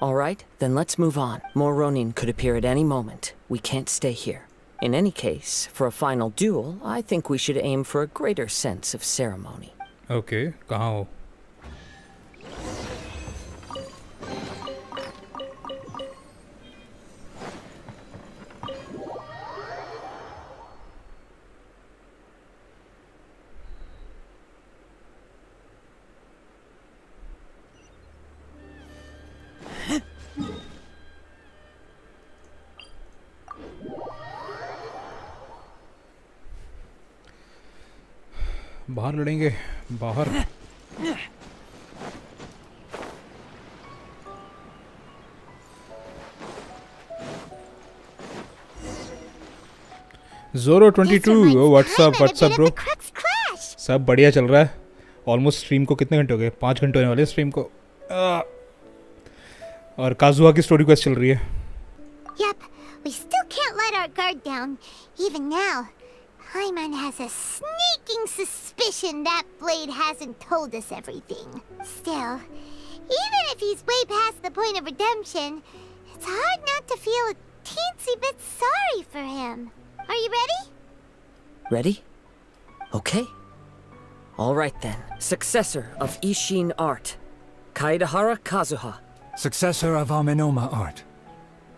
Alright, then let's move on. More Ronin could appear at any moment. We can't stay here. In any case, for a final duel, I think we should aim for a greater sense of ceremony. Okay, कहाँ हो? बाहर लड़ेंगे, बाहर. Zoro 22, WhatsApp bro. सब बढ़िया चल रहा है. ऑलमोस्ट स्ट्रीम को कितने घंटे हो गए? 5 घंटे होने वाले स्ट्रीम को. और काजुहा की स्टोरी क्वेस्ट चल रही है. Yep, we still can't let our guard down. Even now, Paimon has a sneaking suspicion that Blade hasn't told us everything. Still, even if he's way past the point of redemption, it's hard not to feel a teensy bit sorry for him. Are you ready? Ready? Okay. Alright then. Successor of Ishin art, Kaedehara Kazuha. Successor of Amenoma art,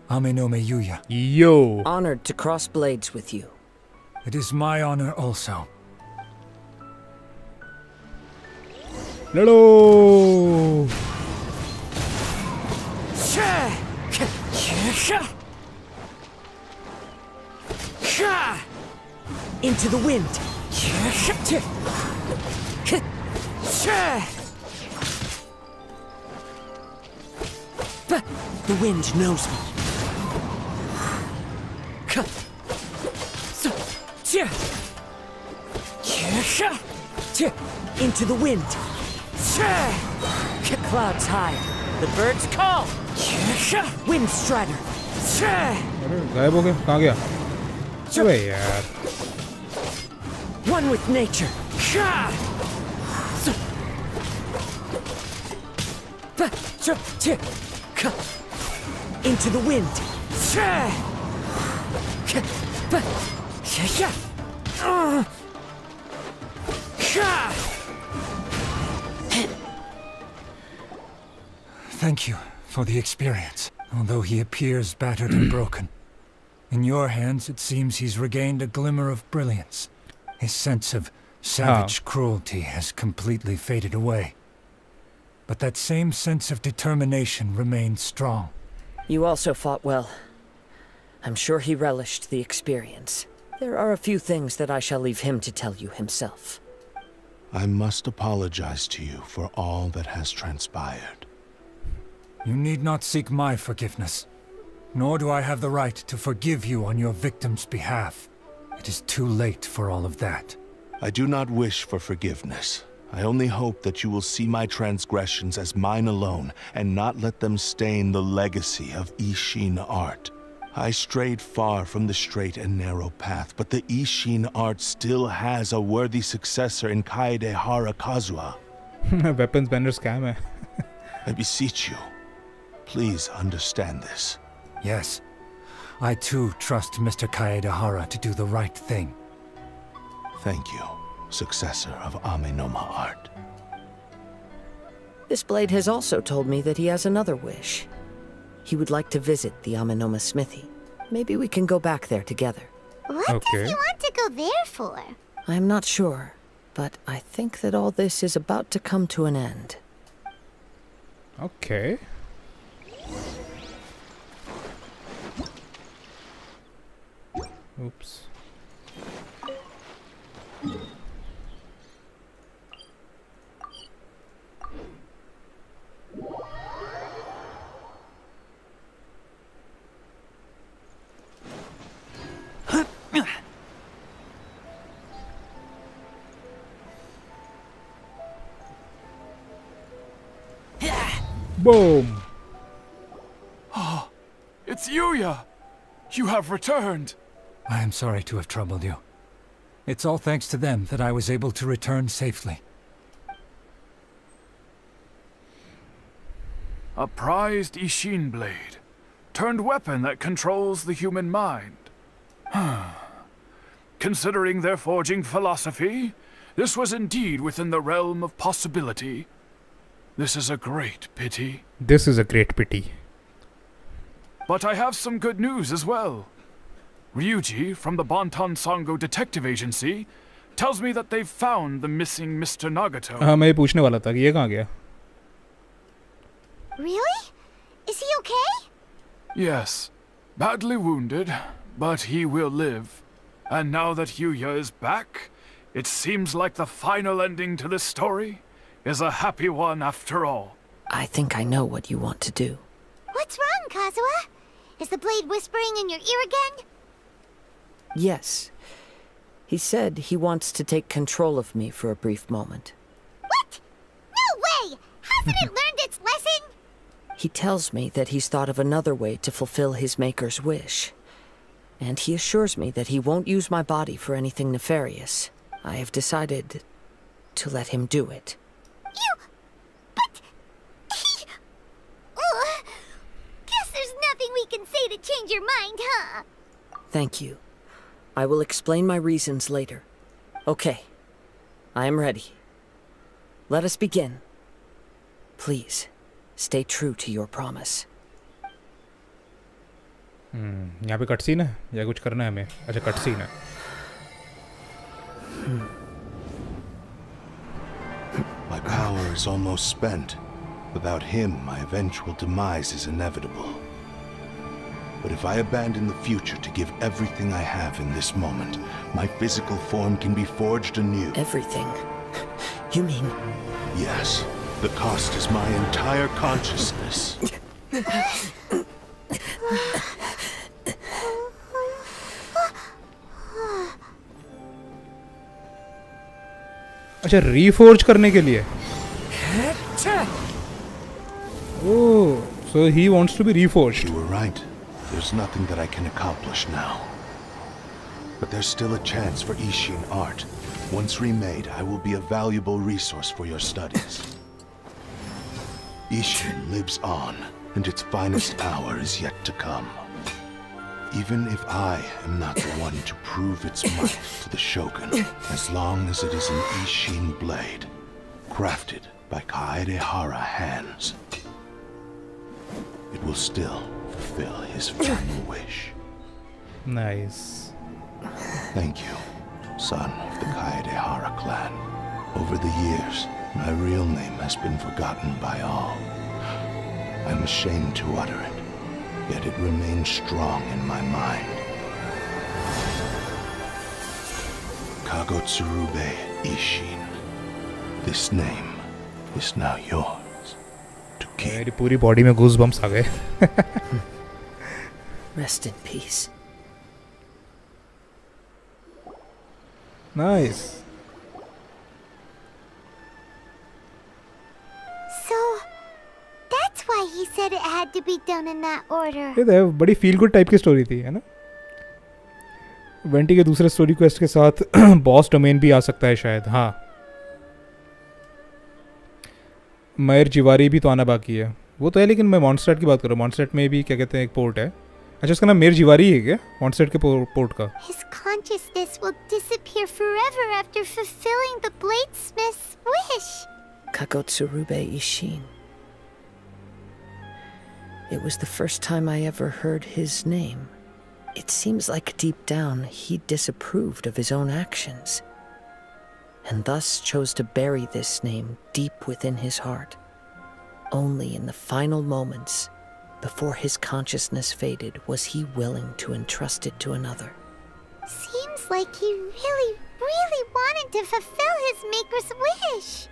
Amenome Yuya. Yo! Honored to cross blades with you. It is my honor also. Lado! Into the wind. The wind knows me. Into the wind. Clouds high. The birds call. Wind strider. अरे गायब हो गया, कहाँ गया? अबे यार. One with nature. Into the wind. Thank you for the experience, although he appears battered and broken. In your hands, it seems he's regained a glimmer of brilliance. His sense of savage cruelty has completely faded away. But that same sense of determination remains strong. You also fought well. I'm sure he relished the experience. There are a few things that I shall leave him to tell you himself. I must apologize to you for all that has transpired. You need not seek my forgiveness. Nor do I have the right to forgive you on your victim's behalf. It is too late for all of that. I do not wish for forgiveness. I only hope that you will see my transgressions as mine alone, and not let them stain the legacy of Ishin art. I strayed far from the straight and narrow path, but the Ishin art still has a worthy successor in Kaedehara Kazuha. Weapons banner scam hai. I beseech you, please understand this. Yes, I too trust Mr. Kaedehara to do the right thing. Thank you, successor of Amenoma art. This blade has also told me that he has another wish. He would like to visit the Amenoma smithy. Maybe we can go back there together. What does he want to go there for? I'm not sure, but I think that all this is about to come to an end. Okay. Oops. Boom. Oh, it's Yuya! You have returned! I am sorry to have troubled you. It's all thanks to them that I was able to return safely. A prized Ishin blade, turned weapon that controls the human mind. Considering their forging philosophy, this was indeed within the realm of possibility. This is a great pity. This is a great pity. But I have some good news as well. Ryuji, from the Bonton Sango Detective Agency, tells me that they've found the missing Mr. Nagato. हाँ, मैं ये पूछने वाला था कि ये कहाँ गया? Really? Is he okay? Yes, badly wounded, but he will live. And now that Yuya is back, it seems like the final ending to this story is a happy one after all. I think I know what you want to do. What's wrong, Kazuha? Is the blade whispering in your ear again? Yes. He said he wants to take control of me for a brief moment. What? No way! Hasn't it learned its lesson? He tells me that he's thought of another way to fulfill his maker's wish. And he assures me that he won't use my body for anything nefarious. I have decided to let him do it. But... Guess there's nothing we can say to change your mind, huh? Thank you. I will explain my reasons later. Okay. I am ready. Let us begin. Please, stay true to your promise. यहाँ पे cut scene है या कुछ करना है हमें? अच्छा, cut scene है. My power is almost spent. Without him, my eventual demise is inevitable. But if I abandon the future to give everything I have in this moment, my physical form can be forged anew. Everything? You mean... Yes. The cost is my entire consciousness. अच्छा, रीफोर्ज करने के लिए. Oh, so he wants to be reforged. You were right. There's nothing that I can accomplish now. But there's still a chance for Ishin art. Once remade, I will be a valuable resource for your studies. Ishin lives on, and its finest hour is yet to come. Even if I am not the one to prove its might to the Shogun, as long as it is an Ishin blade, crafted by Kaedehara hands, it will still fulfill his final wish. Nice. Thank you, son of the Kaedehara clan. Over the years, my real name has been forgotten by all. I'm ashamed to utter it, yet it remains strong in my mind. Kagotsurube Ishin. This name is now yours to keep. मेरी पूरी body में goosebumps आ गए. Rest in peace. Nice. So, that's why he said it had to be done in that order. ये बड़ी feel good type की story थी, है ना? वेंटी के दूसरे स्टोरी क्वेस्ट के साथ बॉस डोमेन भी आ सकता है शायद. हाँ, मयर जिवारी भी तो आना बाकी है. वो तो है, लेकिन मैं मॉन्स्टेट की बात कर रहा हूँ. मॉन्स्टेट में भी क्या कहते हैं, एक पोर्ट है. अच्छा, उसका नाम मेर जिवारी है क्या मॉन्स्टेट के पोर्ट का? His consciousness will disappear forever after fulfilling the bladesmith's wish. Kagotsurube Ishin. It was the first time I ever heard his name. It seems like deep down he disapproved of his own actions, and thus chose to bury this name deep within his heart. Only in the final moments, before his consciousness faded, was he willing to entrust it to another. Seems like he really, really wanted to fulfill his maker's wish.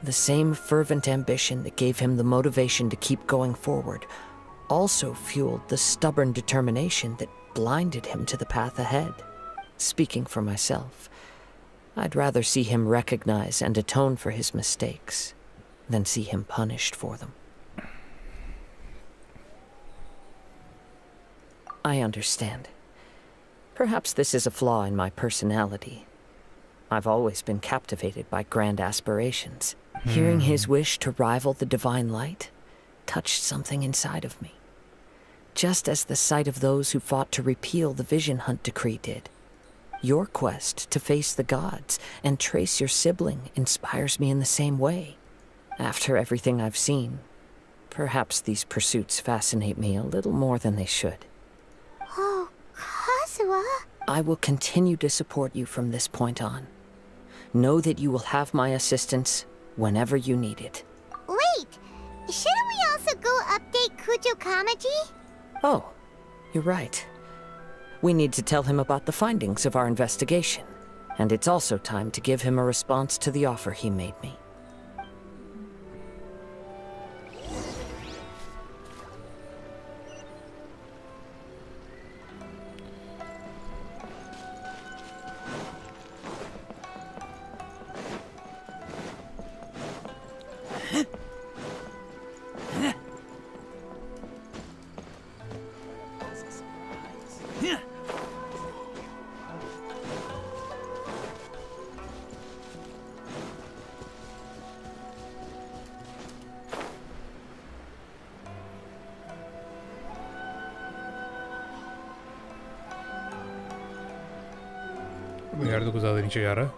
The same fervent ambition that gave him the motivation to keep going forward also fueled the stubborn determination that blinded him to the path ahead. Speaking for myself, I'd rather see him recognize and atone for his mistakes than see him punished for them. I understand. Perhaps this is a flaw in my personality. I've always been captivated by grand aspirations. Hearing his wish to rival the divine light touched something inside of me. Just as the sight of those who fought to repeal the Vision Hunt decree did. Your quest to face the gods and trace your sibling inspires me in the same way. After everything I've seen, perhaps these pursuits fascinate me a little more than they should. Oh, Kazuha? I will continue to support you from this point on. Know that you will have my assistance whenever you need it. Wait! Shouldn't we also go update Kujo Kamaji? Oh, you're right. We need to tell him about the findings of our investigation. And it's also time to give him a response to the offer he made me. यार तो कुछ ज़्यादा नीचे जा रहा है.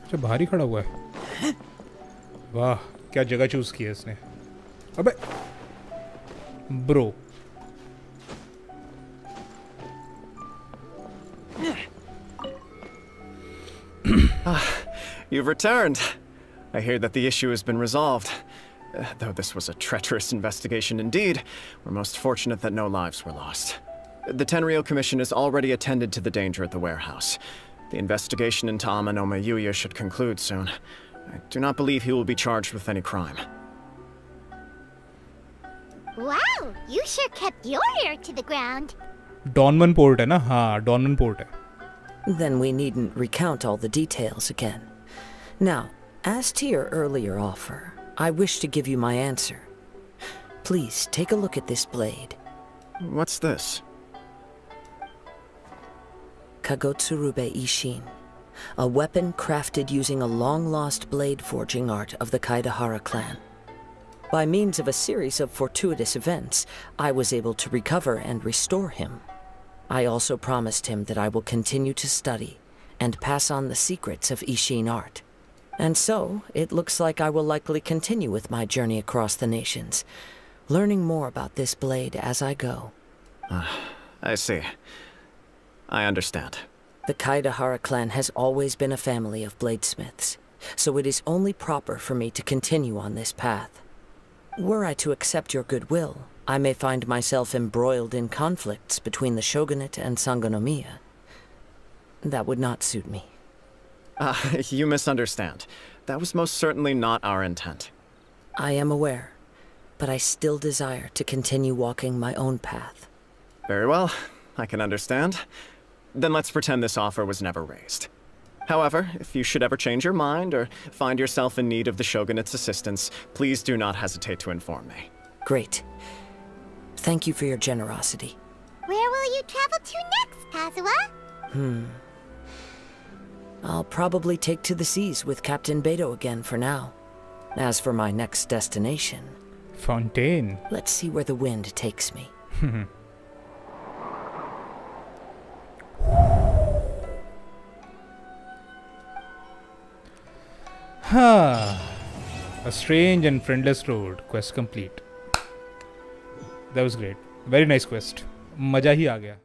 अच्छा बाहर ही खड़ा हुआ है. वाह क्या जगह चूज की है इसने. अबे bro. You've returned. I hear that the issue has been resolved. Though this was a treacherous investigation indeed, we're most fortunate that no lives were lost. The Tenryou Commission has already attended to the danger at the warehouse. The investigation into Amanoma Yuya should conclude soon. I do not believe he will be charged with any crime. Wow, you sure kept your ear to the ground. Dawnman Port है ना? हाँ, Dawnman Port है. Then we needn't recount all the details again. Now, as to your earlier offer, I wish to give you my answer. Please take a look at this blade. What's this? Kagotsurube Ishin, a weapon crafted using a long-lost blade forging art of the Kaedehara clan. By means of a series of fortuitous events, I was able to recover and restore him. I also promised him that I will continue to study and pass on the secrets of Ishin art. And so, it looks like I will likely continue with my journey across the nations, learning more about this blade as I go. I see. I understand. The Kaedehara clan has always been a family of bladesmiths, so it is only proper for me to continue on this path. Were I to accept your goodwill, I may find myself embroiled in conflicts between the shogunate and Sangonomiya. That would not suit me. You misunderstand. That was most certainly not our intent. I am aware, but I still desire to continue walking my own path. Very well, I can understand. Then let's pretend this offer was never raised. However, if you should ever change your mind or find yourself in need of the shogunate's assistance, please do not hesitate to inform me. Great. Thank you for your generosity. Where will you travel to next, Kazuha? I'll probably take to the seas with Captain Beto again for now. As for my next destination... Fontaine. Let's see where the wind takes me. A strange and friendless road. Quest complete. That was great. Very nice quest. मजा ही आ गया.